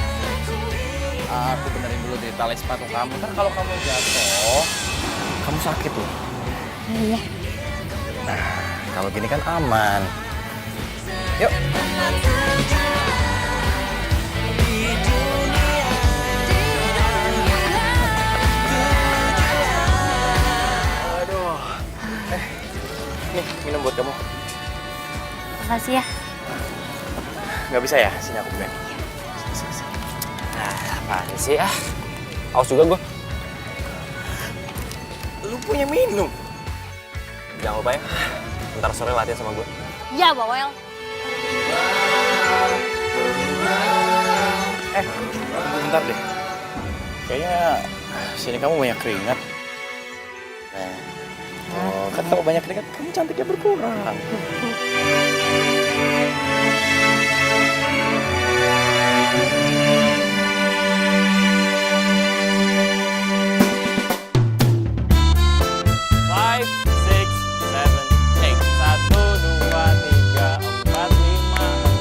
Speaker 5: Aku benerin dulu deh tali sepatu kamu. Ntar kalau kamu jatuh, kamu sakit loh.
Speaker 2: Iya.
Speaker 5: Nah, kalau gini kan aman. Yuk. Aduh,
Speaker 2: Makasih ya.
Speaker 6: Nggak bisa ya? Sini aku pegang. Nah, apaan sih ah? Awas juga gue.
Speaker 5: Lu punya minum.
Speaker 6: Jangan lupa ya, ntar sore latihan sama gue.
Speaker 2: Ya, Bawel.
Speaker 5: Bentar deh. Kayaknya sini kamu banyak keringat. Nah, kan kalau banyak keringat kamu cantiknya berkurang.
Speaker 6: Five, six, seven, eight. 1, 2, 3, 4, 5,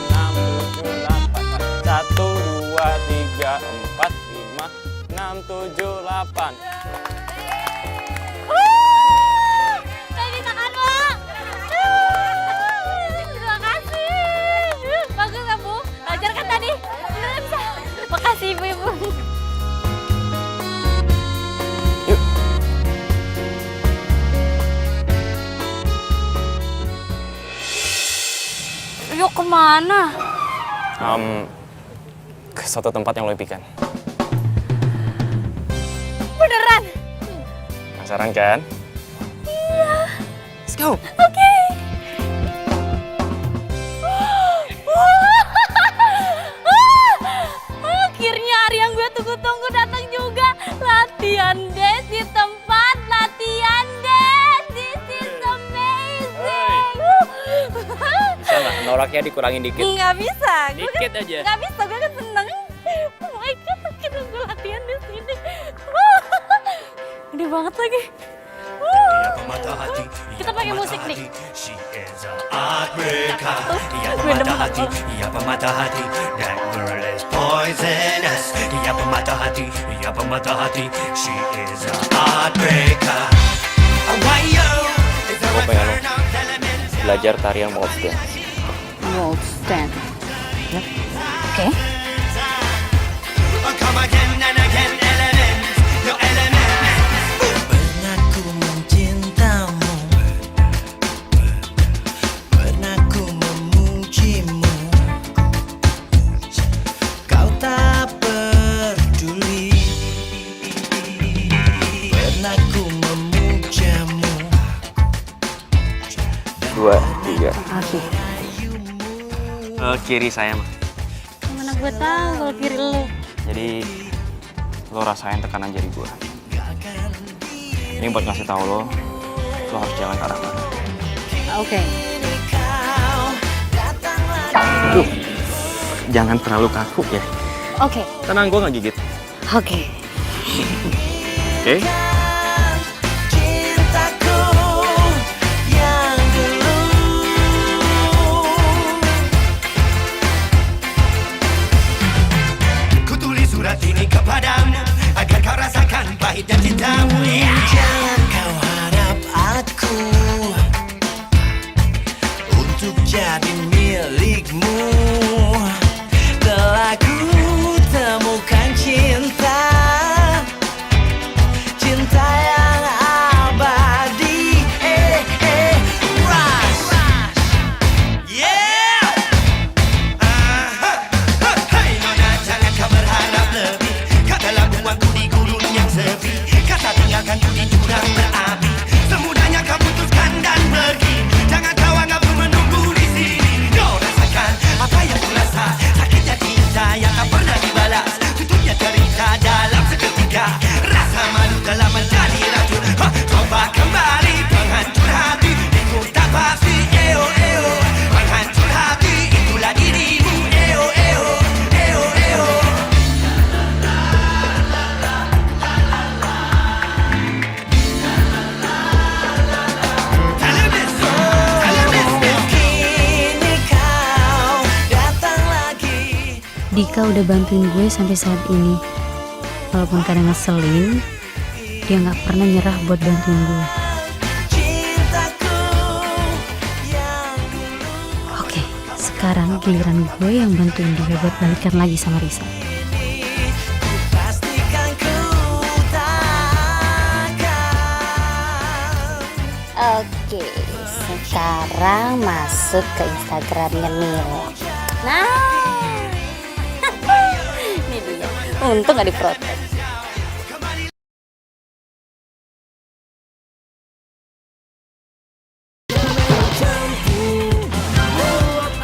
Speaker 6: 6, 7, 8. 1, 2, 3, 4, 5, 6, 7, 8.
Speaker 2: Saya bisa kan, Bu? Terima kasih. Bagus ya, Bu? Belajar kan tadi? Beneran bisa. Makasih, Ibu. Yuk kemana?
Speaker 6: Ke suatu tempat yang lo impikan.
Speaker 2: Beneran?
Speaker 6: Penasaran kan? Iya. Let's go.
Speaker 2: Oke. Akhirnya hari yang gue tunggu-tunggu datang juga. Latihan dance di tempat latihan dance. This is amazing.
Speaker 6: Bisa nggak noraknya dikurangin dikit?
Speaker 2: Nggak bisa.
Speaker 6: Dikit aja.
Speaker 2: Nggak bisa, gue kan seneng. Oh my god, akhirnya gue latihan di sini. Gede banget lagi. Kita pakai musik nih. Gue demen banget.
Speaker 10: Ia pemata hati, that girl is poisonous. Ia pemata hati, she is a heartbreaker. Wayo, is a
Speaker 6: Gue pengen lo
Speaker 10: return of elements.
Speaker 6: belajar tarian waltz dance.
Speaker 2: Waltz stand. Oke.
Speaker 10: Oh, come again and again, elements, your elements. Pernah ku mencintamu, pernah ku memujimu. Kau tak peduli. Pernah ku memujamu.
Speaker 6: 2, 3.
Speaker 2: Oke.
Speaker 6: Kiri saya mah.
Speaker 2: Mana gue tahu kalau kiri lu.
Speaker 6: Jadi lo rasain tekanan jari gue. Ini buat ngasih tahu lo harus jalan ke arah mana.
Speaker 2: Oke.
Speaker 6: Aduh, jangan terlalu kaku ya.
Speaker 2: Oke.
Speaker 6: Tenang, gue nggak gigit.
Speaker 2: Oke.
Speaker 6: Oke?
Speaker 10: Cintaku yang dulu. Ku tulis surat ini kepadamu agar kau rasakan pahitnya cintamu. Jangan kau harap aku untuk jadi milikmu. Telah ku temukan cinta, cinta yang abadi. Rush. Yeah. Hey nona, jangan kau berharap lebih. Kau telah buatku di gurun yang sepi. Kata tinggalkan ku di jurang berapi. Semudahnya kau putuskan dan pergi. Jangan kau anggap ku menunggu di sini. Kau rasakan apa yang ku rasa. Sakitnya cinta yang tak pernah dibalas. Tutupnya cerita dalam seketika. Rasa malu dalam menjadi racun. Coba kembali penghancur hati. Itu tak pasti. Eo eo. Penghancur hati itulah dirimu. Eo eo. Eo eo. Kini kau datang lagi.
Speaker 4: Dika udah bantuin gue sampai saat ini. Walaupun kadang ngeselin, dia nggak pernah nyerah buat bantuin gue.
Speaker 10: Cintaku yang
Speaker 4: Oke, sekarang giliran gue yang bantuin dia buat balikan lagi sama Risa.
Speaker 10: pastikan ku takkan.
Speaker 2: Oke.
Speaker 4: Sekarang masuk ke Instagramnya Milo. Nah, ini dia. Untung gak diprotek.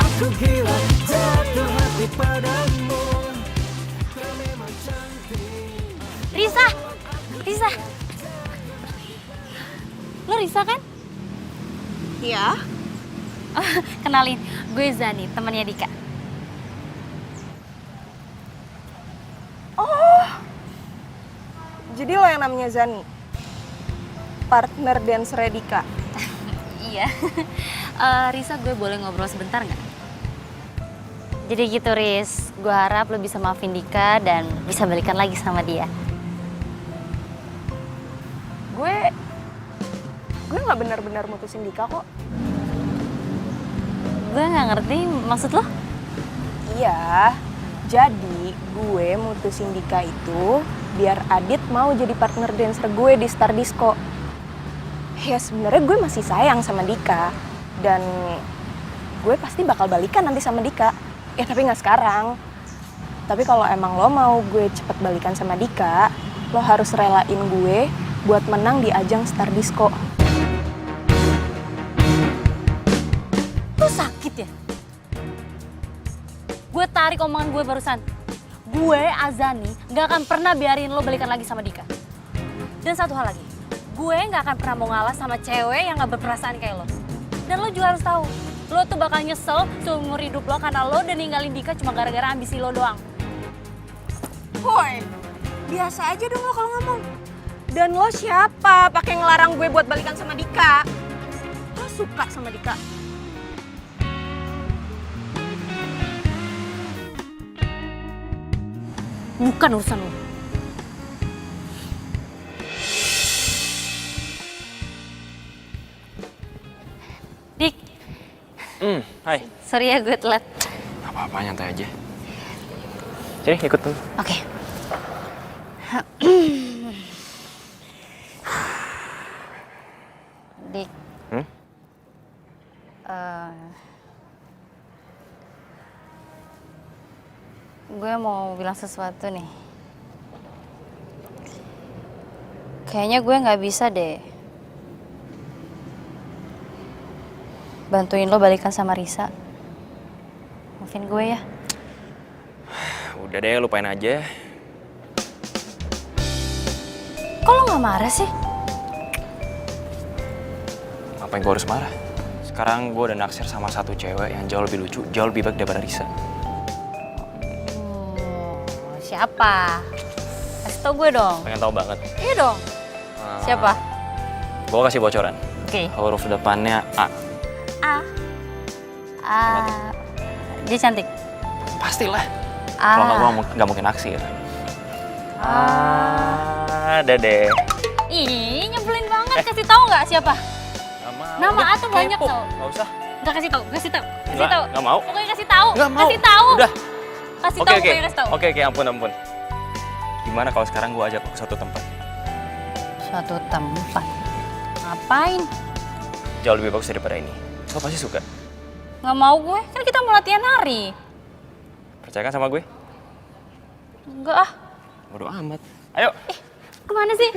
Speaker 1: Aku gila jatuh hati padamu. Kau memang cantik.
Speaker 4: Risa, Risa. Lo Risa kan?
Speaker 3: Iya.
Speaker 4: Oh, kenalin, gue Zani, temannya Dika.
Speaker 3: Oh, jadi lo yang namanya Zani? Partner dancer Dika?
Speaker 4: Iya. Risa, gue boleh ngobrol sebentar nggak? Jadi gitu, Riz. Gue harap lo bisa maafin Dika dan bisa balikan lagi sama dia.
Speaker 3: Gue nggak benar-benar mutusin Dika kok.
Speaker 4: Gue nggak ngerti maksud lo?
Speaker 3: Iya, jadi gue mutusin Dika itu biar Adit mau jadi partner dancer gue di Star Disco. Ya sebenarnya gue masih sayang sama Dika dan gue pasti bakal balikan nanti sama Dika. Ya tapi nggak sekarang. Tapi kalau emang lo mau gue cepet balikan sama Dika, lo harus relain gue buat menang di ajang Star Disco.
Speaker 4: Lo sakit ya? Gue tarik omongan gue barusan. Gue, Azani, gak akan pernah biarin lo balikan lagi sama Dika. Dan satu hal lagi, gue gak akan pernah mau ngalah sama cewek yang gak berperasaan kayak lo. Dan lo juga harus tahu, lo tuh bakal nyesel seumur hidup lo karena lo udah ninggalin Dika cuma gara-gara ambisi lo doang.
Speaker 3: Woi, biasa aja dong lo kalau ngomong. Dan lo siapa pakai ngelarang gue buat balikan sama Dika? Lo suka sama Dika?
Speaker 4: Bukan urusan lo. Dik.
Speaker 6: Hai.
Speaker 4: Sorry ya gue telat.
Speaker 6: Gak apa-apa, nyantai aja. Sini, ikut tuh.
Speaker 4: Oke. Dik. Gue mau bilang sesuatu nih. Kayaknya gue nggak bisa deh bantuin lo balikan sama Risa. Maafin gue ya.
Speaker 6: Udah deh, lupain aja.
Speaker 4: Kok lo nggak marah sih?
Speaker 6: Ngapain gue harus marah? Sekarang gue udah naksir sama satu cewek yang jauh lebih lucu, jauh lebih baik daripada Risa.
Speaker 4: Siapa? Kasih tau gue dong.
Speaker 6: Pengen tahu banget.
Speaker 4: Iya dong. Siapa?
Speaker 6: Gue kasih bocoran.
Speaker 4: Oke.
Speaker 6: Huruf depannya A.
Speaker 4: Dia cantik.
Speaker 6: Pastilah. Kalau nggak gue nggak mungkin naksir. Ada deh.
Speaker 4: Ih, nyebelin banget. Kasih tahu nggak siapa?
Speaker 6: Gak mau.
Speaker 4: Nama A tuh banyak
Speaker 6: kepo.
Speaker 4: tau.
Speaker 6: Gak usah.
Speaker 4: Nggak kasih tahu. Kasih tahu. Kasih
Speaker 6: Nggak,
Speaker 4: tahu.
Speaker 6: nggak mau.
Speaker 4: Pokoknya kasih tahu.
Speaker 6: Nggak mau.
Speaker 4: Kasih tahu.
Speaker 6: Udah.
Speaker 4: Kasih
Speaker 6: Oke,
Speaker 4: tahu.
Speaker 6: oke.
Speaker 4: Pokoknya kasih tahu.
Speaker 6: Oke, ampun. Gimana kalau sekarang gue ajak lo ke suatu tempat?
Speaker 4: Suatu tempat. Ngapain?
Speaker 6: Jauh lebih bagus daripada ini. Lo pasti suka.
Speaker 4: Nggak mau gue. Kan kita mau latihan nari.
Speaker 6: Percaya kan sama gue?
Speaker 4: Enggak ah.
Speaker 6: Bodo amat. Ayo.
Speaker 4: Kemana sih?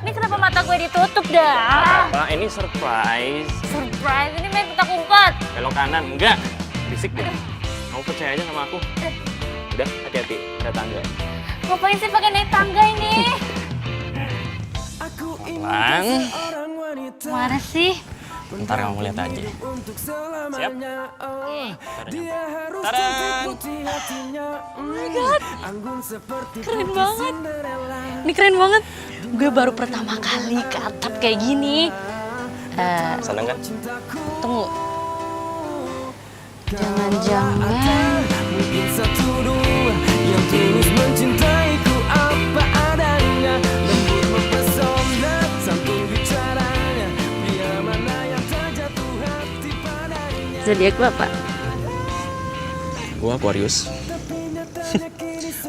Speaker 4: Ini kenapa mata gue ditutup dah?
Speaker 6: Pak, ini surprise.
Speaker 4: Surprise, ini main petak umpet.
Speaker 6: Belok kanan, enggak. Bisik deh. Kamu percaya aja sama aku. Udah, hati-hati. Ada tangga.
Speaker 4: Ngapain sih pakai naik tangga ini?
Speaker 6: Pelan.
Speaker 4: Mana sih?
Speaker 6: Ntar kamu lihat aja. Siap? Tada!
Speaker 4: Oh my god, keren banget. Ini keren banget. Gue baru pertama kali ke atap kayak gini.
Speaker 6: Seneng kan?
Speaker 4: Tunggu. Jangan-jangan
Speaker 1: mungkin satu dua yang tulus mencintaiku apa adanya, lembut mempesona santun bicaranya, biar mana yang tak jatuh hati padanya.
Speaker 4: zodiak bapak.
Speaker 6: Gua Aquarius.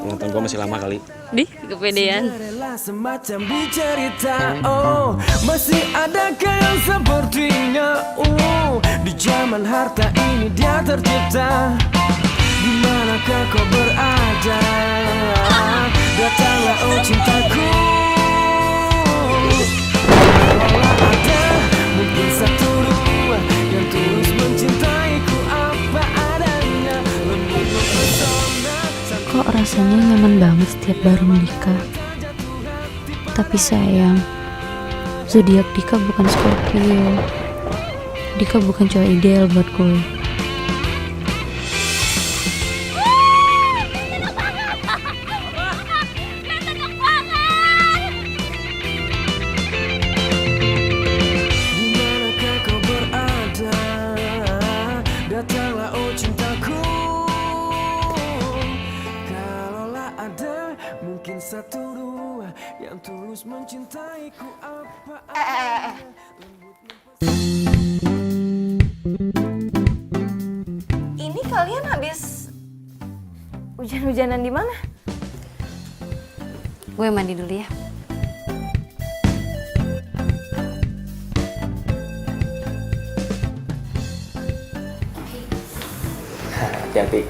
Speaker 6: Ulang tahun gua masih lama kali.
Speaker 4: Di, kepedean.
Speaker 1: Cinderella semacam di cerita. Oh, masih adakah yang sepertinya? Di zaman harta ini dia tercipta. Di manakah kau berada? Datanglah oh cintaku. Kalau ada mungkin satu dua yang tulus mencintaiku apa adanya, lebih mempesona.
Speaker 4: Kok rasanya nyaman banget setiap baru menikah. Tapi sayang, zodiak Dika bukan Scorpio. Dika bukan cowok ideal buat gue.
Speaker 1: Dimanakah kau berada? Datanglah oh cintaku. Kalaulah ada mungkin satu dua yang tulus mencintaiku apa
Speaker 3: Ini kalian habis hujan-hujanan di mana?
Speaker 4: Gue mandi dulu ya.
Speaker 6: Hati-hati.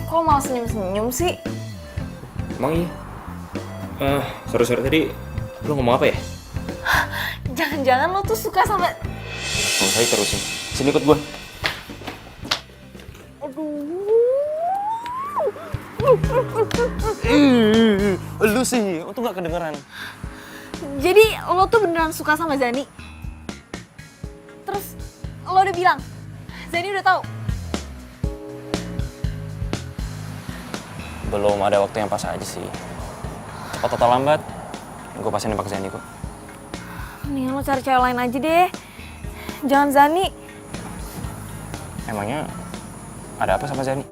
Speaker 3: Kok mau senyum-senyum sih?
Speaker 6: Emang iya? Sorry tadi lu ngomong apa ya?
Speaker 3: Jangan-jangan lo tuh suka sama...
Speaker 6: Nggak usah terusin. Sini ikut gue. Lu sih, lu tuh gak kedengeran.
Speaker 3: Jadi lo tuh beneran suka sama Zani? Terus lo udah bilang? Zani udah tahu?
Speaker 6: Belum ada waktu yang pas aja sih. Cepat atau lambat, gue pasti nembak Zani kok.
Speaker 3: Mendingan lo cari cewek lain aja deh. Jangan Zani.
Speaker 6: Emangnya ada apa sama Zani?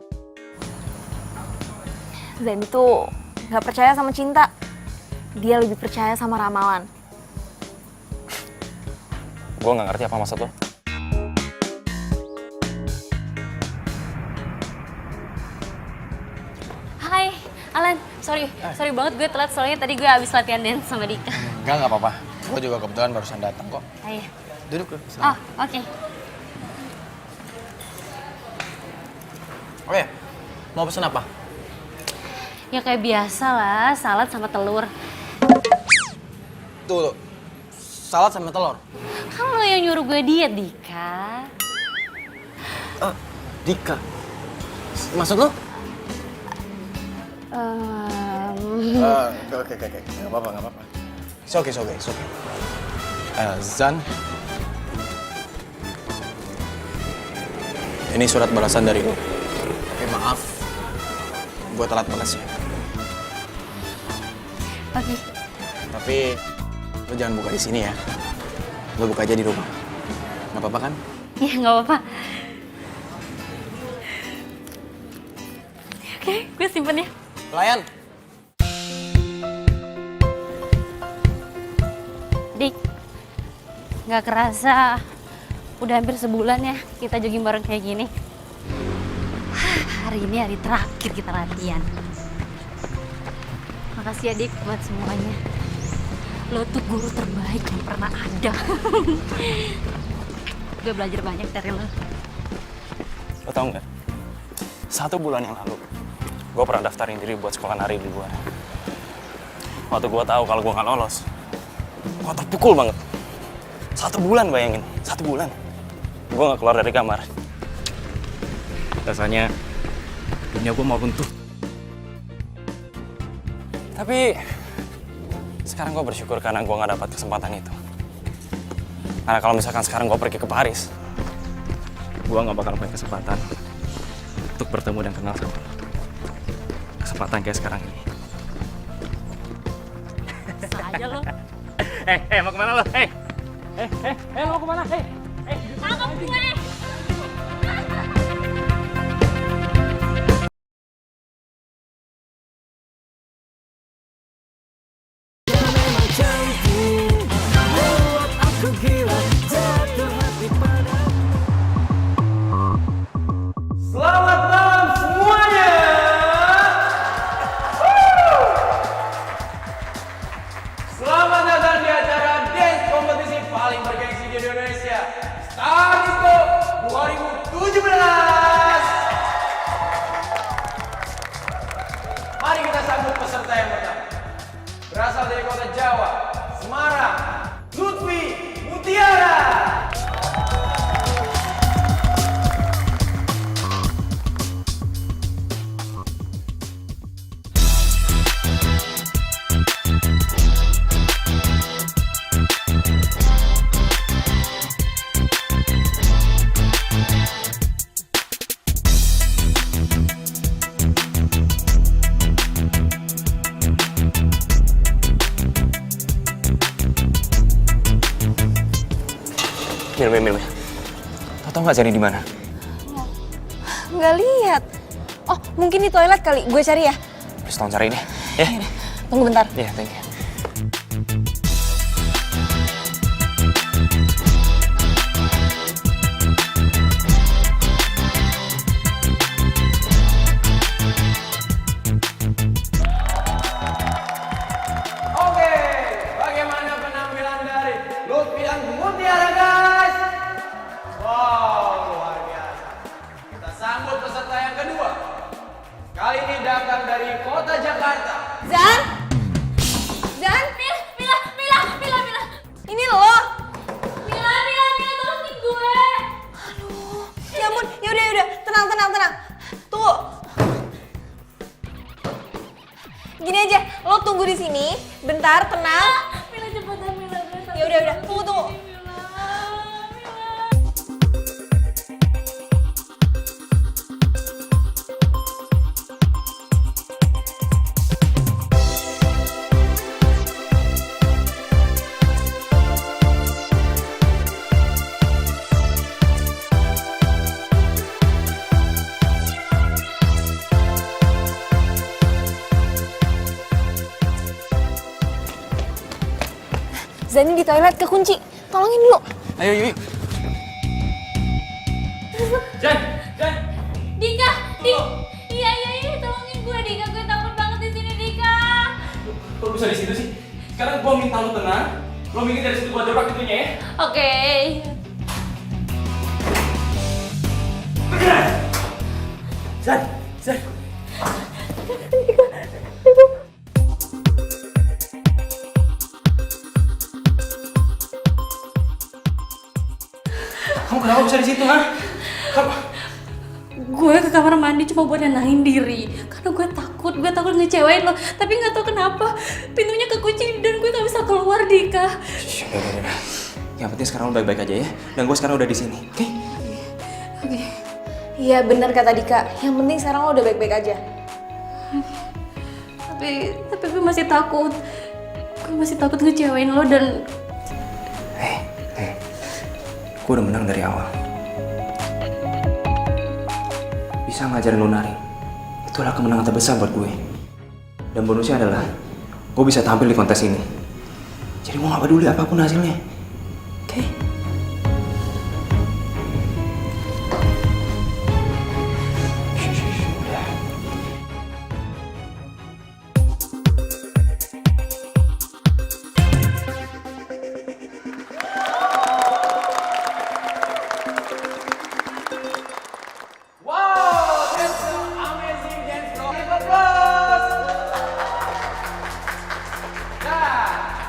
Speaker 3: Zani tuh gak percaya sama cinta. Dia lebih percaya sama ramalan.
Speaker 6: Gue gak ngerti apa maksud lo.
Speaker 4: Hai, Alan. Sorry banget gue telat soalnya tadi gue habis latihan dance sama Dika.
Speaker 5: Enggak apa-apa. Gue juga kebetulan barusan datang kok.
Speaker 4: Ayo.
Speaker 5: Duduk.
Speaker 4: Oh, oke.
Speaker 5: Oh ya, mau pesen apa?
Speaker 4: Ya kayak biasa lah, salad sama telur.
Speaker 5: Tuh, salad sama telur.
Speaker 4: Kan lo yang nyuruh gue diet, Dika.
Speaker 5: Dika. Maksud lo? Oke. Gak apa-apa. It's okay. Zan. Ini surat balasan dari lo. Oke, maaf. Gue telat balasnya.
Speaker 4: Oke.
Speaker 5: Tapi lo jangan buka di sini ya. Lo buka aja di rumah. Gak apa-apa kan?
Speaker 4: Iya, nggak apa-apa. Oke, gue simpen ya.
Speaker 5: Pelayan.
Speaker 4: Dik, nggak kerasa udah hampir sebulan ya kita jogging bareng kayak gini. Hari ini hari terakhir kita latihan. Makasih ya Dik buat semuanya. Lo tuh guru terbaik yang pernah ada. Gue belajar banyak dari lo.
Speaker 6: Lo tau nggak? 1 bulan yang lalu, gue pernah daftarin diri buat sekolah nari di luar. Waktu gue tahu kalau gue nggak lolos, gue terpukul banget. 1 bulan bayangin, 1 bulan. Gue nggak keluar dari kamar. Rasanya dunia gue mau runtuh. Tapi sekarang gue bersyukur karena gue nggak dapat kesempatan itu. Karena kalau misalkan sekarang gue pergi ke Paris, gue nggak bakal punya kesempatan untuk bertemu dan kenal sama lo. Kesempatan kayak sekarang ini.
Speaker 4: Sah aja lo.
Speaker 6: Mau kemana lo? Mau kemana?
Speaker 4: Tangkap gue.
Speaker 1: memang cantik, buat aku gila, jatuh hati padamu.
Speaker 6: Minum. Tau nggak Zani di mana?
Speaker 3: Nggak lihat. Oh, mungkin di toilet kali. Gue cari ya.
Speaker 6: Terus tolong cariin ya. Ya.
Speaker 3: Tunggu bentar.
Speaker 6: Iya, thank you.
Speaker 1: Oke, bagaimana penampilan dari Lutfi dan Mutiara guys? Wow, luar biasa. Kita sambut peserta yang kedua. Kali ini datang dari kota Jakarta.
Speaker 3: Zan? Mila. Ini lo.
Speaker 2: Mila, tolongin gue.
Speaker 3: Aduh, ya ampun. Yaudah. Tenang. Tunggu. Gini aja, lo tunggu di sini. Bentar, tenang.
Speaker 2: Mila, cepetan Mila.
Speaker 3: Yaudah. Tunggu. Zani di toilet kekunci. Tolongin dulu.
Speaker 6: Ayo. Jan.
Speaker 2: Dika, iya, tolongin gue Dika. Gue takut banget di sini Dika.
Speaker 6: Kok bisa di situ sih? Sekarang gua minta lo tenang. Lo minggir dari situ buat dobrak pintunya ya.
Speaker 2: Oke.
Speaker 6: Bergerak. Zan. Kamu kenapa bisa di situ, ha?
Speaker 2: Gue ke kamar mandi cuma buat nenangin diri. Karena gue takut ngecewain lo. Tapi nggak tahu kenapa pintunya kekunci dan gue nggak bisa keluar Dika.
Speaker 6: Udah. Yang penting sekarang lo baik-baik aja ya. Dan gue sekarang udah di sini, oke?
Speaker 3: Oke. Iya benar kata Dika. Yang penting sekarang lo udah baik-baik aja.
Speaker 2: Tapi gue masih takut. Gue masih takut ngecewain lo dan...
Speaker 6: Gue udah menang dari awal. Bisa ngajarin lo nari. Itulah kemenangan terbesar buat gue. Dan bonusnya adalah gue bisa tampil di kontes ini. Jadi gue gak peduli apapun hasilnya. Oke?
Speaker 1: Wow, that's an amazing dance bro. Give applause. Nah,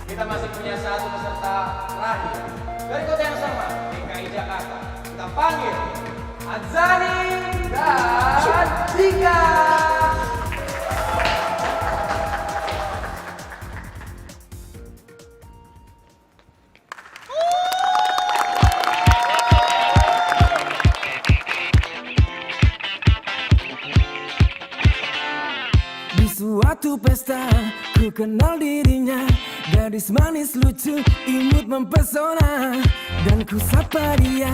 Speaker 1: kita masih punya satu peserta terakhir dari kota yang sama, DKI Jakarta. Kita panggil Adzani dan Dika. Di suatu pesta, ku kenal dirinya. Gadis manis lucu, imut mempesona. Dan ku sapa dia,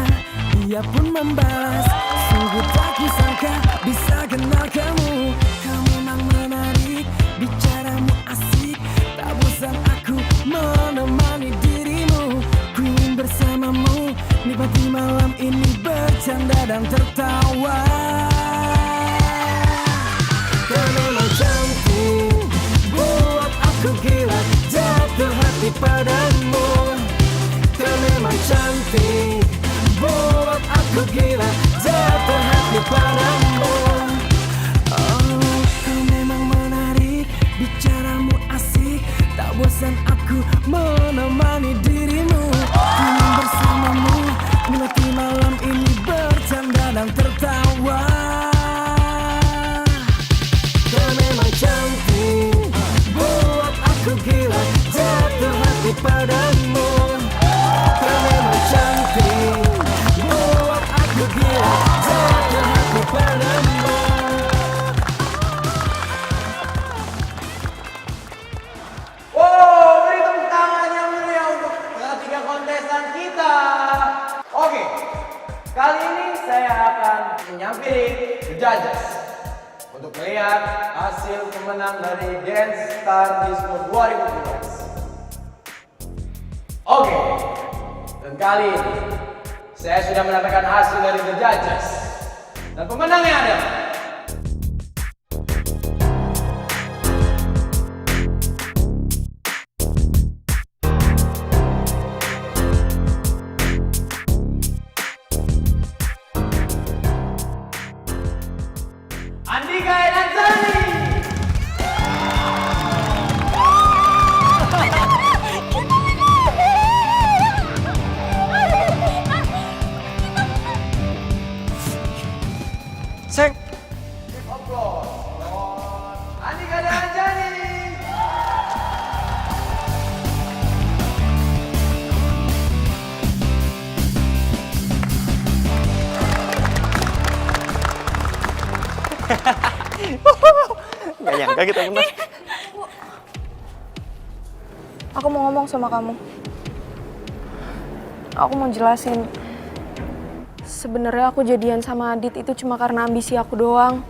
Speaker 1: dia pun membalas. Sungguh tak kusangka bisa kenal kamu. Kamu memang menarik, bicaramu asik. Tak bosan aku menemani dirimu. Ku ingin bersamamu, nikmati malam ini bercanda dan tertawa. Kau memang cantik, buat aku gila, jatuh hati padamu. Kau memang cantik, buat aku gila, jatuh hati padamu.
Speaker 5: untuk melihat hasil pemenang dari Dance Star Disco 2017. Oke, dan kali ini saya sudah mendapatkan hasil dari The Judges. Dan pemenangnya adalah Andika Elansani. Seng. Andika Elansani. Gak nyangka kita menang.
Speaker 3: Aku mau ngomong sama kamu. Aku mau jelasin. Sebenarnya aku jadian sama Adit itu cuma karena ambisi aku doang.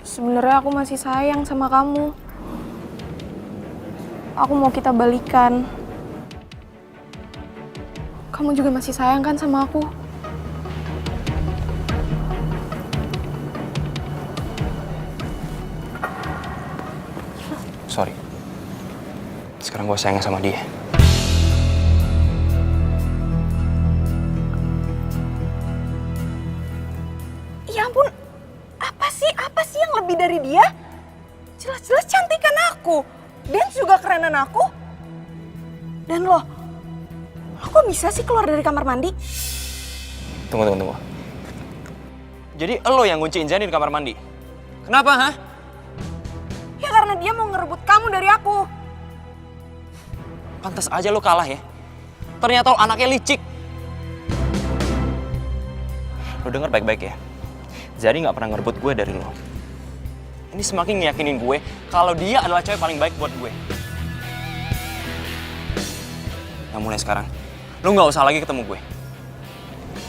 Speaker 3: Sebenarnya aku masih sayang sama kamu. Aku mau kita balikan. Kamu juga masih sayang kan sama aku?
Speaker 6: Sorry. Sekarang gue sayang sama dia.
Speaker 3: Ya ampun, apa sih yang lebih dari dia? Jelas-jelas cantikan aku. Dance juga kerenan aku. Dan lo kok bisa sih keluar dari kamar mandi?
Speaker 6: Tunggu. Jadi lo yang ngunciin Zani di kamar mandi? Kenapa, ha?
Speaker 3: Ya karena dia mau ngerebut kamu dari aku.
Speaker 6: Pantas aja lo kalah ya. Ternyata lo anaknya licik. Lo denger baik-baik ya. Zari gak pernah ngerebut gue dari lo. Ini semakin ngeyakinin gue kalau dia adalah cewek paling baik buat gue. Nah mulai sekarang, lo gak usah lagi ketemu gue.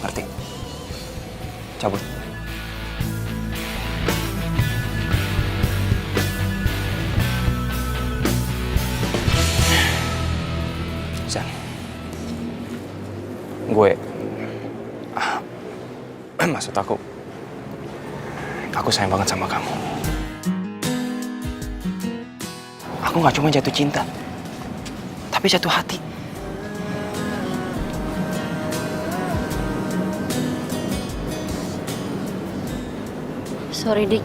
Speaker 6: Ngerti? Cabut. Zan, gue maksud aku sayang banget sama kamu. Aku gak cuma jatuh cinta, tapi jatuh hati.
Speaker 4: Sorry, Dik.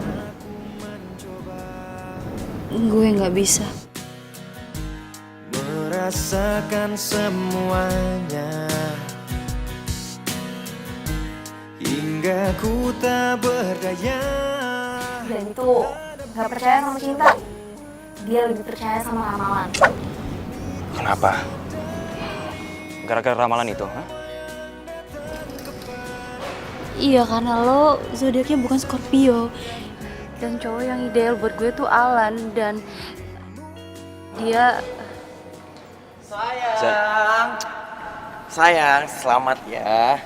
Speaker 4: Gue nggak bisa.
Speaker 1: Merasakan semuanya hingga ku tak berdaya.
Speaker 3: Dan itu gak percaya sama cinta. Dia lebih percaya sama ramalan.
Speaker 6: Kenapa? Gara-gara ramalan itu, ha?
Speaker 4: Iya, karena lo zodiaknya bukan Scorpio. Dan cowok yang ideal buat gue tuh Alan. Dan dia...
Speaker 5: Sayang, selamat ya.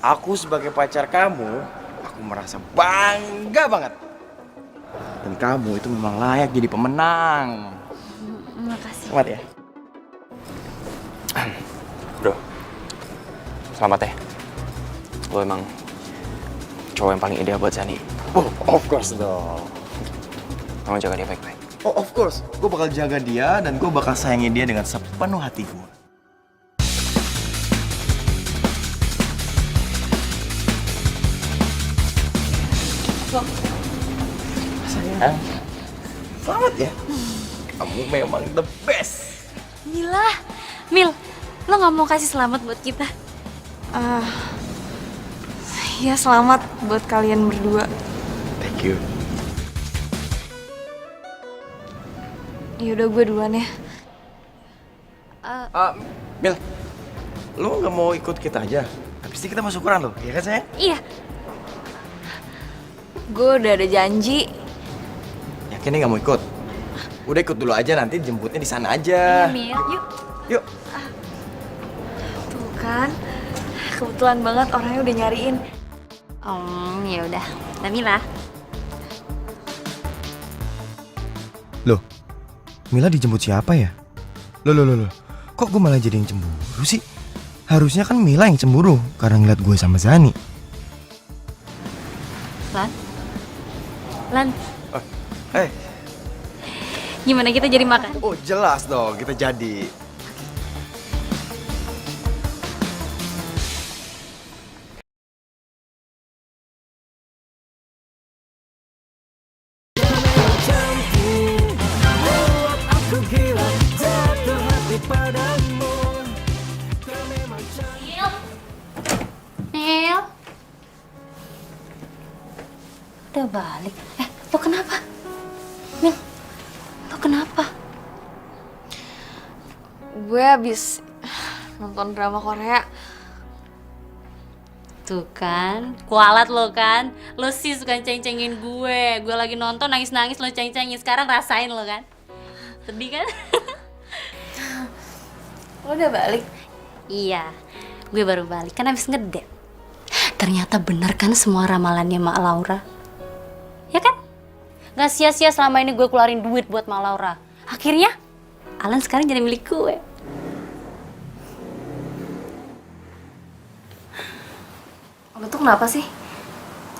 Speaker 5: Aku sebagai pacar kamu, aku merasa bangga banget. Dan kamu itu memang layak jadi pemenang.
Speaker 4: Makasih.
Speaker 5: Selamat ya.
Speaker 6: Bro, selamat ya. Lo emang cowok yang paling ideal buat Zani.
Speaker 5: Oh, of course dong.
Speaker 6: Kamu jaga dia baik-baik.
Speaker 5: Oh, of course. Gue bakal jaga dia dan gue bakal sayangi dia dengan sepenuh hati gue. Sayang, selamat ya. Kamu memang the best.
Speaker 4: Mil, lo nggak mau kasih selamat buat kita?
Speaker 3: Ya selamat buat kalian berdua.
Speaker 5: Thank you.
Speaker 3: Yaudah gue duluan ya.
Speaker 5: Mil, lo nggak mau ikut kita aja? Habis ini kita mau syukuran loh, iya kan sayang?
Speaker 4: Iya.
Speaker 3: Gue udah ada janji.
Speaker 5: Yakin nih nggak mau ikut? Udah ikut dulu aja, nanti jemputnya di sana aja.
Speaker 4: Mil, yuk.
Speaker 5: Yuk.
Speaker 3: Tuh kan, kebetulan banget orangnya udah nyariin.
Speaker 4: Ya udah. Damila.
Speaker 5: Loh, Mila dijemput siapa ya? Loh. Kok gue malah jadi yang cemburu sih? Harusnya kan Mila yang cemburu karena ngeliat gue sama Zani.
Speaker 4: Lan,
Speaker 5: Eh,
Speaker 4: gimana kita jadi makan?
Speaker 5: oh jelas dong kita jadi.
Speaker 1: Aku gila jatuh hati padamu. Kau memang cantik.
Speaker 4: Nel. Udah balik. Lo kenapa? Mil, lo kenapa?
Speaker 3: Gue habis nonton drama Korea.
Speaker 4: Tuh kan, kualat lo kan. Lo sih suka ceng-cengin gue. Gue lagi nonton nangis-nangis lo ceng-cengin. Sekarang rasain lo kan. Sedih kan?
Speaker 3: Lo udah balik?
Speaker 4: Iya, gue baru balik kan habis ngedate. Ternyata bener kan semua ramalannya Mak Laura. Ya kan? Gak sia-sia selama ini gue keluarin duit buat Mak Laura. Akhirnya, Alan sekarang jadi milik gue.
Speaker 3: Lo tuh kenapa sih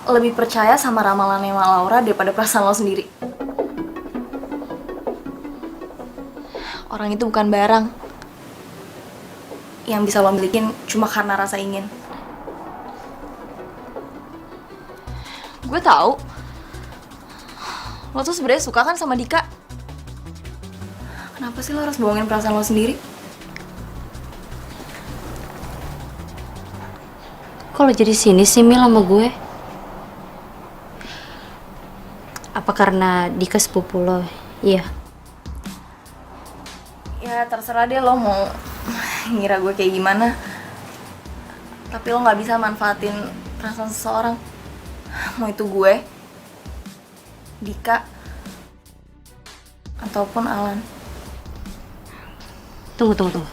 Speaker 3: lebih percaya sama ramalannya Mak Laura daripada perasaan lo sendiri? Orang itu bukan barang yang bisa lo milikin cuma karena rasa ingin. Gue tahu lo tuh sebenarnya suka kan sama Dika. Kenapa sih lo harus bohongin perasaan lo sendiri?
Speaker 4: Kok lo jadi sini sih Mil sama gue? Apa karena Dika sepupu lo? Iya.
Speaker 3: Ya terserah deh lo mau ngira gue kayak gimana. Tapi lo gak bisa manfaatin perasaan seseorang. Mau itu gue, Dika, ataupun Alan.
Speaker 4: Tunggu.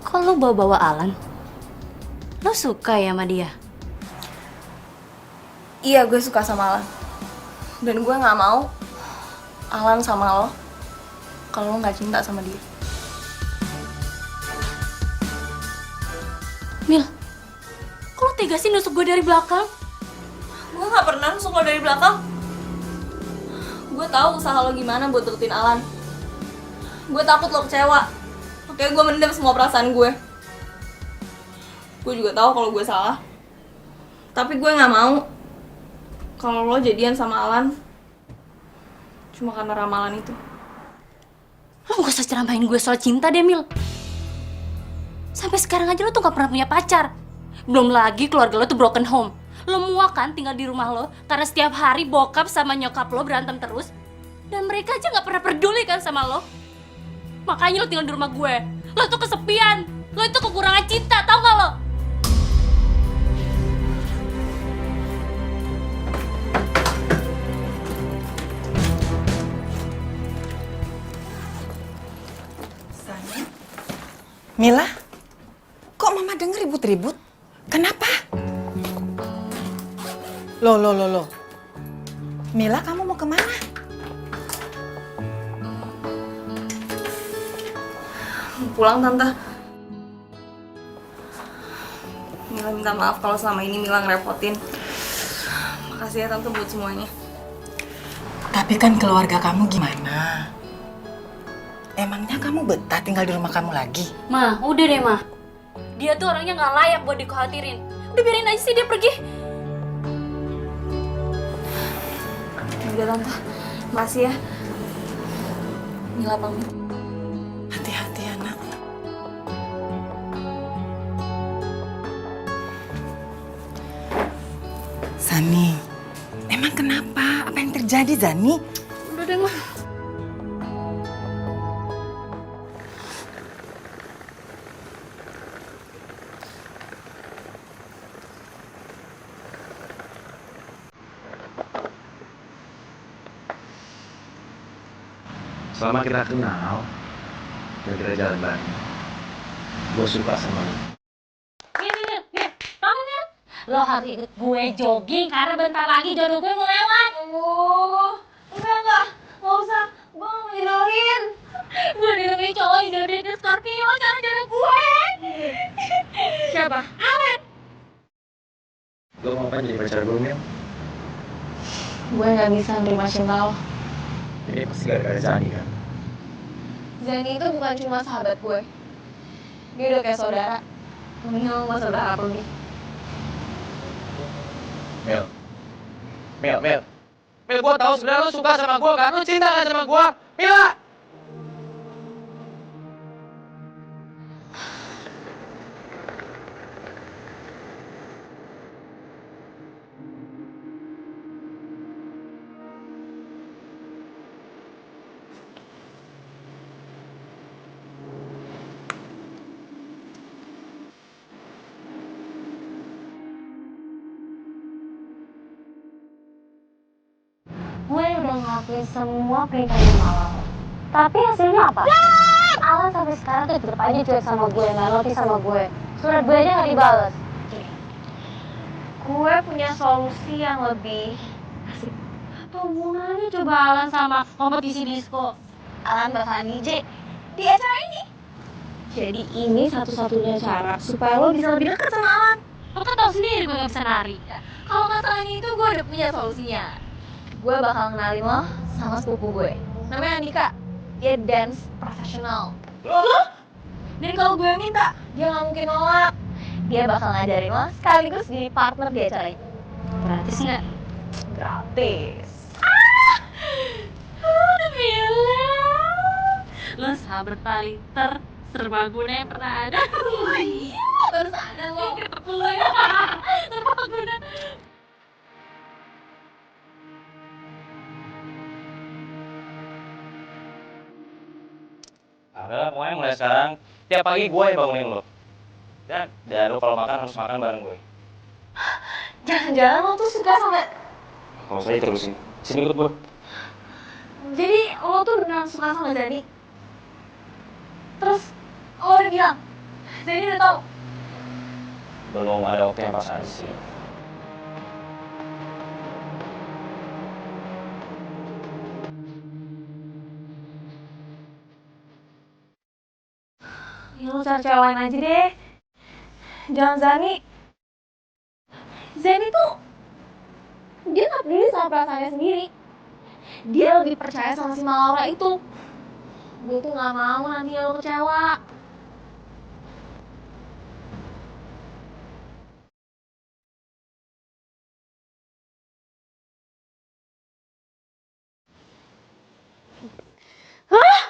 Speaker 4: Kok lo bawa-bawa Alan? Lo suka ya sama dia?
Speaker 3: Iya, gue suka sama Alan. Dan gue gak mau Alan sama lo kalau lo gak cinta sama dia.
Speaker 4: Mil, kok lo tega sih nusuk gue dari belakang?
Speaker 3: Gue gak pernah nusuk lo dari belakang. Gue tahu usaha lo gimana buat deketin Alan. Gue takut lo kecewa. Makanya gue mendem semua perasaan gue. Gue juga tahu kalau gue salah. Tapi gue gak mau kalau lo jadian sama Alan cuma karena ramalan itu.
Speaker 4: Lo gak usah ceramahin gue soal cinta deh, Mil. Sampai sekarang aja lo tuh gak pernah punya pacar. Belum lagi keluarga lo tuh broken home. Lo muak kan tinggal di rumah lo karena setiap hari bokap sama nyokap lo berantem terus. Dan mereka aja gak pernah peduli kan sama lo. Makanya lo tinggal di rumah gue. Lo tuh kesepian. Lo itu kekurangan cinta, tau gak lo?
Speaker 11: Mila, kok mama denger ribut-ribut? Kenapa? Loh. Mila, kamu mau kemana?
Speaker 3: Pulang, Tante. Mila minta maaf kalau selama ini Mila ngerepotin. Makasih ya Tante buat semuanya.
Speaker 11: Tapi kan keluarga kamu gimana? Emangnya kamu betah tinggal di rumah kamu lagi?
Speaker 4: Ma, udah deh, Ma. Dia tuh orangnya gak layak buat dikhawatirin. Udah biarin aja sih dia pergi.
Speaker 3: Udah Tante, makasih ya. Mila pamit.
Speaker 11: Hati-hati ya, Nak. Zani, emang kenapa? Apa yang terjadi, Zani?
Speaker 4: Udah deh, Ma.
Speaker 9: Selama kita kenal dan kita jalan bareng, gue suka sama lo.
Speaker 4: Nih, kamu nih. Lo harus ikut gue jogging karena bentar lagi jodoh gue mau lewat.
Speaker 3: Enggak. Gak usah, gue gak mau didoain. Gue didoain cowok yang jodohin Scorpio, cara jodoh gue. Siapa? Alan.
Speaker 5: Lo mau apa jadi pacar gue, Mil?
Speaker 3: Gue gak bisa nerima cinta lo.
Speaker 5: Ini pasti gara-gara Zani kan?
Speaker 3: Zani itu bukan cuma sahabat gue. Dia udah kayak saudara. Mending lo gak saudara pergi.
Speaker 5: Mil, gue tahu sebenarnya lo suka sama gue kan? Lo cinta kan sama gue? Mila!
Speaker 2: Gue udah ngelakuin semua perintahnya Alan. Tapi hasilnya apa? Alan sampai sekarang tuh tetep aja cuek sama gue, gak notice sama gue. Surat gue aja gak dibales.
Speaker 3: Gue punya solusi yang lebih asik.
Speaker 2: Apa hubungannya coba Alan sama kompetisi disco?
Speaker 3: Alan bakalan DJ di acara ini. Jadi ini satu-satunya cara supaya lo bisa lebih dekat sama Alan.
Speaker 2: Lo kan tau sendiri gue gak bisa nari.
Speaker 3: Kalau masalah ini tuh gue udah punya solusinya. Gue bakal kenalin lo sama sepupu gue. Namanya Andika. Dia dance profesional. Dan kalau gue minta, dia gak mungkin nolak. Dia bakal ngajarin lo sekaligus jadi partner di acara ini.
Speaker 2: Gratis nggak?
Speaker 3: Gratis.
Speaker 2: Udah bilang. Lo sahabat paling serbaguna yang pernah ada.
Speaker 3: Iya, baru sadar lo.
Speaker 2: Ketemu lo ya. Serbaguna.
Speaker 6: Udah, pokoknya mulai sekarang tiap pagi gue yang bangunin lo. Dan lo kalau makan harus makan bareng gue.
Speaker 3: Jangan-jangan lo tuh suka sama...
Speaker 6: Kalau saya terusin, sini ikut gue.
Speaker 3: Jadi lo tuh beneran suka sama Zani? Terus lo udah bilang? Zani udah tau?
Speaker 6: Belum ada waktu yang pas aja sih.
Speaker 3: Ya lo cari cewek lain aja deh. Jangan Zani. Zani tuh dia gak peduli sama perasaannya sendiri. Dia lebih percaya sama si Malaura itu. Gue tuh gak mau nanti lo kecewa. Hah?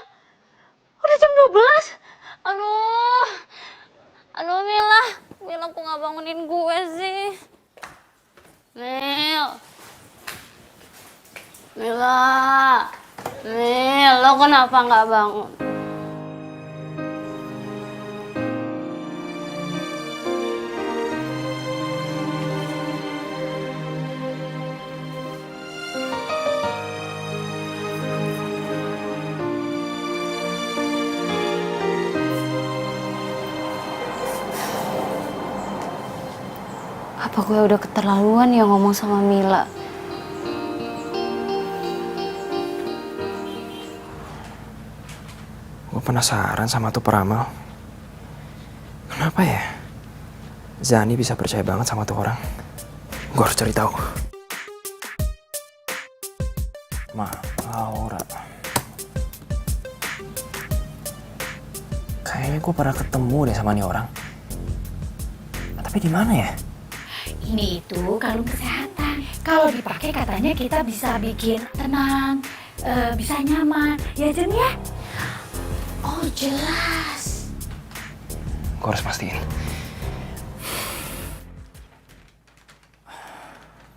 Speaker 3: Udah jam 12?
Speaker 2: Aduh Mila kok gak bangunin gue sih? Mila, lo kenapa gak bangun? Apa gue udah keterlaluan ya ngomong sama Mila?
Speaker 5: Gue penasaran sama tuh peramal. Kenapa ya? Zani bisa percaya banget sama tuh orang. Gue harus cari tahu. Laura. Kayaknya gue pernah ketemu deh sama nih orang. Tapi di mana ya?
Speaker 7: Ini itu kalung kesehatan. Kalau dipakai katanya kita bisa bikin tenang, bisa nyaman. Ya Jen ya? Oh jelas.
Speaker 5: Gue harus pastiin.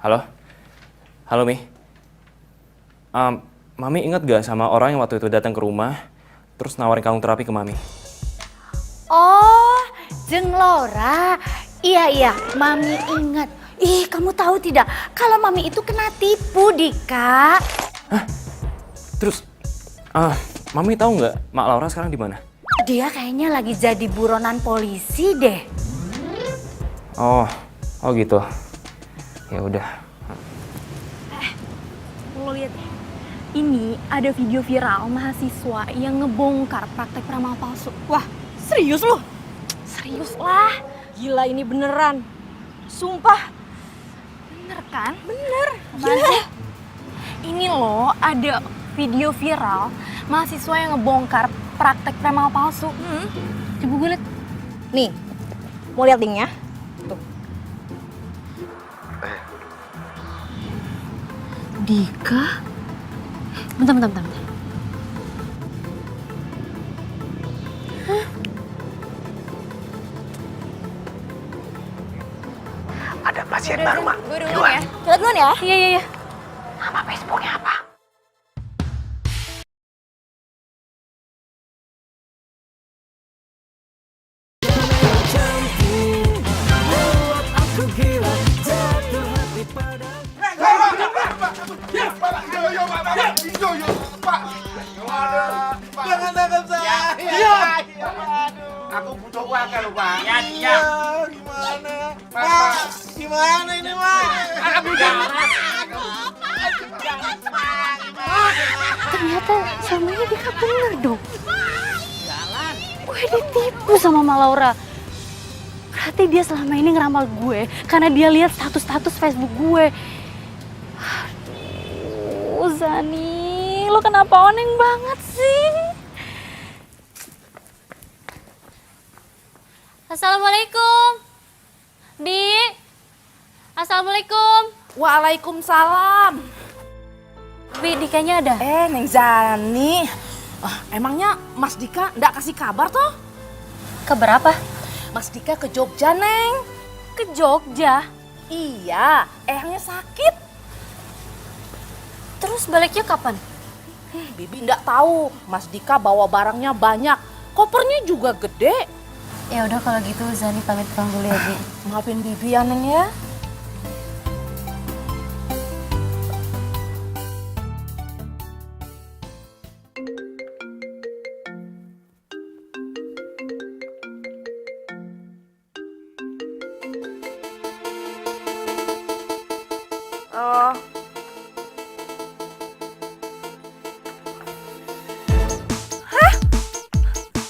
Speaker 5: Halo Mi. Mami ingat gak sama orang yang waktu itu datang ke rumah, terus nawarin kalung terapi ke Mami?
Speaker 7: Oh, Jeng Laura. Iya, Mami ingat. Ih, kamu tahu tidak? Kalau Mami itu kena tipu, Dika.
Speaker 5: Hah? Terus, Mami tahu nggak Mak Laura sekarang di mana?
Speaker 7: Dia kayaknya lagi jadi buronan polisi deh.
Speaker 5: Oh gitu. Ya udah.
Speaker 7: Lo lihat,
Speaker 3: Ini ada video viral mahasiswa yang ngebongkar praktek peramal palsu. Wah, serius lu? Serius lah. Gila ini beneran. Sumpah. Bener kan? Bener. Gila. Ini loh ada video viral mahasiswa yang ngebongkar praktek peramal palsu. Coba gue liat. Nih, mau liat linknya? Tuh.
Speaker 4: Dika? Bentar.
Speaker 10: Ada pasien baru, Mak.
Speaker 3: Gue duluan ya. Kita duluan ya?
Speaker 4: Iya.
Speaker 10: Nama Facebooknya apa?
Speaker 9: Jangan tangkap saya.
Speaker 10: Aku butuh uang kan, Pak.
Speaker 9: Ya, gimana? Pak, gimana ini, Pak?
Speaker 4: Ternyata selama ini Dika bener dong. Gue ditipu sama Mama Laura. Berarti dia selama ini ngeramal gue karena dia lihat status-status Facebook gue. Aduh, Zani, lo kenapa oneng banget sih? Assalamualaikum. Di. Assalamualaikum.
Speaker 7: Waalaikumsalam.
Speaker 4: Bi, Dikanya ada?
Speaker 7: Neng Zani. Emangnya Mas Dika ndak kasih kabar toh?
Speaker 4: Kabar apa?
Speaker 7: Mas Dika ke Jogja, Neng.
Speaker 4: Ke Jogja.
Speaker 7: Iya, eyangnya sakit.
Speaker 4: Terus baliknya kapan?
Speaker 7: Bibi ndak tahu. Mas Dika bawa barangnya banyak. Kopernya juga gede.
Speaker 4: Ya udah kalau gitu Zani pamit pulang dulu ya, Bi.
Speaker 7: Maafin Bibi ya, Neng ya.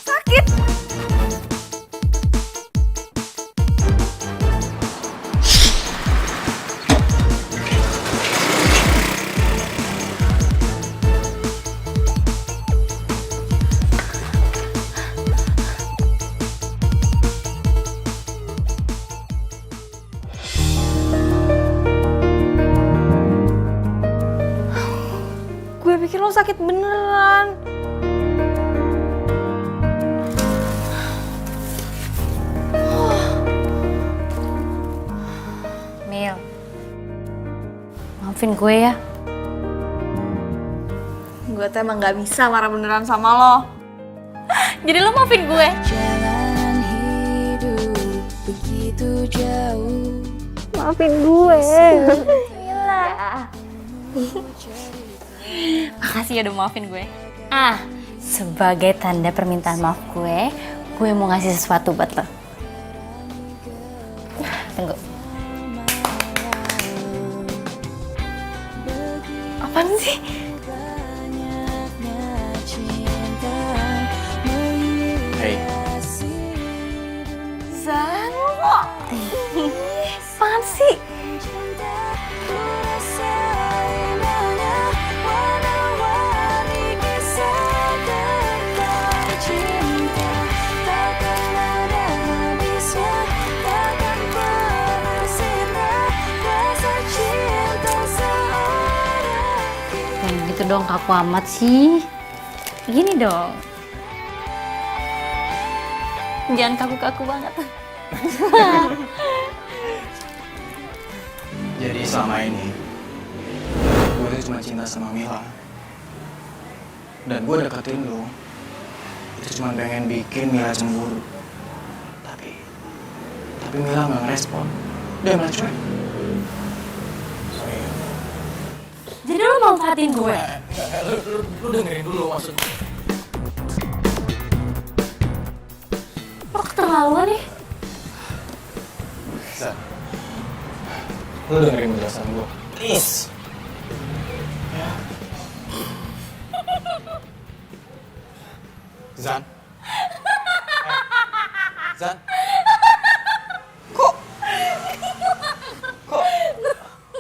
Speaker 3: Sakit? Gue pikir lo sakit beneran.
Speaker 4: Mil, maafin gue ya.
Speaker 3: Gue tuh emang gak bisa marah beneran sama lo.
Speaker 4: Jadi lo maafin gue?
Speaker 1: Jalan hidup begitu jauh.
Speaker 3: Maafin gue.
Speaker 4: Makasih ya udah maafin gue. Sebagai tanda permintaan maaf gue mau ngasih sesuatu buat lo. Tunggu.
Speaker 3: Apaan sih?
Speaker 5: Hey,
Speaker 3: Zan, lo apaan sih?
Speaker 4: Yang gitu dong kaku amat sih. Gini dong. Jangan kaku-kaku banget.
Speaker 5: jadi selama ini gue tuh cuma cinta sama Mila. Dan gue deketin lo itu cuma pengen bikin Mila cemburu. Tapi Mila nggak ngerespon. Dia malah cuek. Sorry.
Speaker 4: Jadi lo manfaatin gue?
Speaker 5: Lu dengerin dulu maksudnya.
Speaker 4: Lo keterlaluan nih.
Speaker 5: Zan, lu dengerin penjelasan gue, please. Ya. Zan? Zan?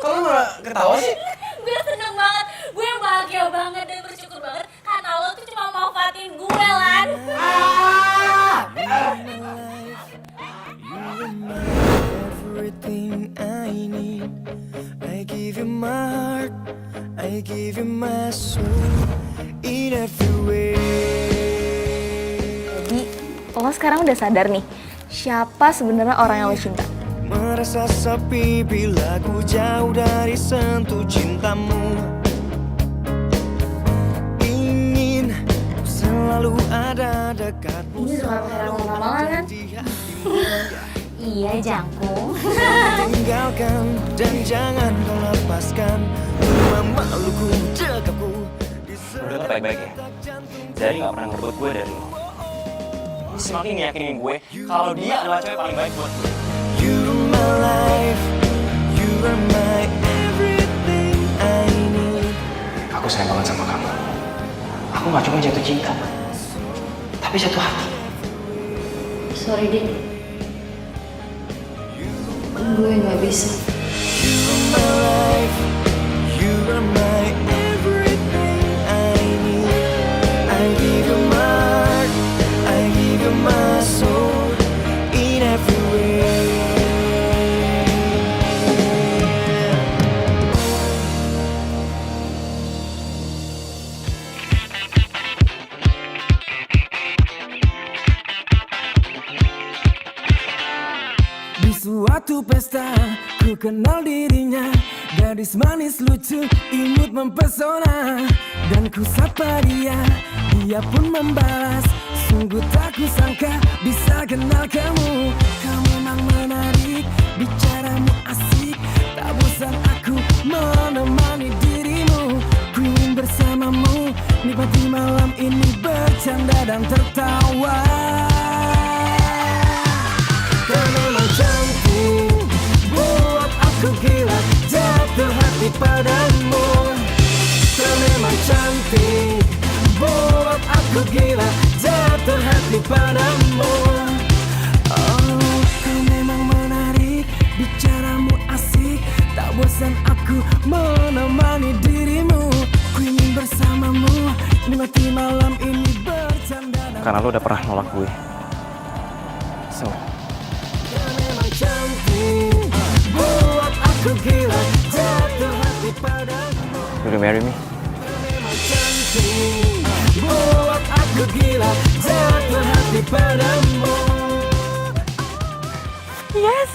Speaker 5: Kok lu malah ketawa sih?
Speaker 3: Gue seneng banget, gue bahagia banget dan bersyukur banget karena lo tuh cuma manfaatin gue, Lan.
Speaker 1: Everything I need, I give you my heart, I give you my soul, in every way.
Speaker 3: Jadi, lo sekarang udah sadar nih, siapa sebenarnya orang yang lo cinta?
Speaker 1: Merasa sepi bila ku jauh dari sentuh cintamu. Ingin selalu ada dekatmu.
Speaker 3: Ini udah gak pakai lama-lama kan?
Speaker 7: Iya, Jangkung.
Speaker 1: Tinggalkan dan jangan kau lepaskan rumah maluku dekapku.
Speaker 6: Udah tuh baik-baik ya. Jadi nggak pernah ngerebut gue dari lo. Ini semakin yakinin gue kalau dia adalah cewek paling baik buat gue.
Speaker 1: You're my life, you are my everything I need.
Speaker 5: Aku sayang banget sama kamu. Aku gak cuma jatuh cinta, tapi jatuh hati.
Speaker 4: Sorry, Din. Gue nggak bisa.
Speaker 1: You're my life, you are my everything I need. I give you my heart, I give you my soul, in every way. Di suatu pesta, ku kenal dirinya. Gadis manis lucu, imut mempesona. Dan ku sapa dia, dia pun membalas. Sungguh tak kusangka bisa kenal kamu. Kau memang menarik, bicaramu asik. Tak bosan aku menemani dirimu. Ku ingin bersamamu, nikmati malam ini bercanda dan tertawa. Kau memang cantik, buat aku gila, jatuh hati padamu. Kau memang cantik, buat aku gila, jatuh hati padamu. Oh, kau memang menarik, bicaramu asik. Tak bosan aku menemani dirimu. Ku ingin bersamamu, nikmati malam ini bercanda.
Speaker 6: Karena lo udah pernah nolak gue. So,
Speaker 1: Cantik, buat aku gila, jatuh hati padamu.
Speaker 6: will you marry me?
Speaker 1: Cantik, buat aku gila, jatuh hati padamu.
Speaker 3: Yes!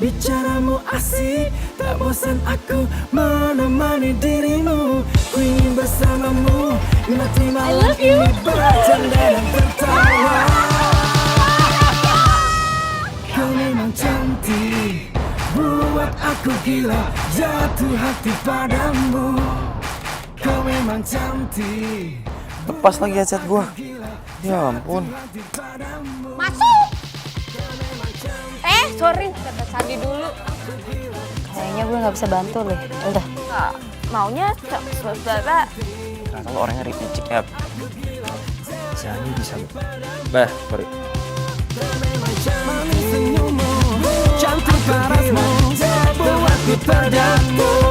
Speaker 1: Bicaramu asik, tak bosan aku menemani dirimu. Ku ingin bersamamu, nikmati malam ini bercanda dan tertawa. Kau memang cantik, buat aku gila, jatuh hati padamu. Kau memang cantik.
Speaker 5: Lepas lagi headset gua. Ya ampun.
Speaker 3: Masuk! Sorry, kata Sandi dulu.
Speaker 4: Kayaknya gue nggak bisa bantu deh. Udah.
Speaker 3: Maunya saudara.
Speaker 6: Ternyata lo orangnya ricik ya.
Speaker 5: Zani bisa.
Speaker 6: Bah, sorry.
Speaker 1: Cantik parasmu, buat ku terjatuh.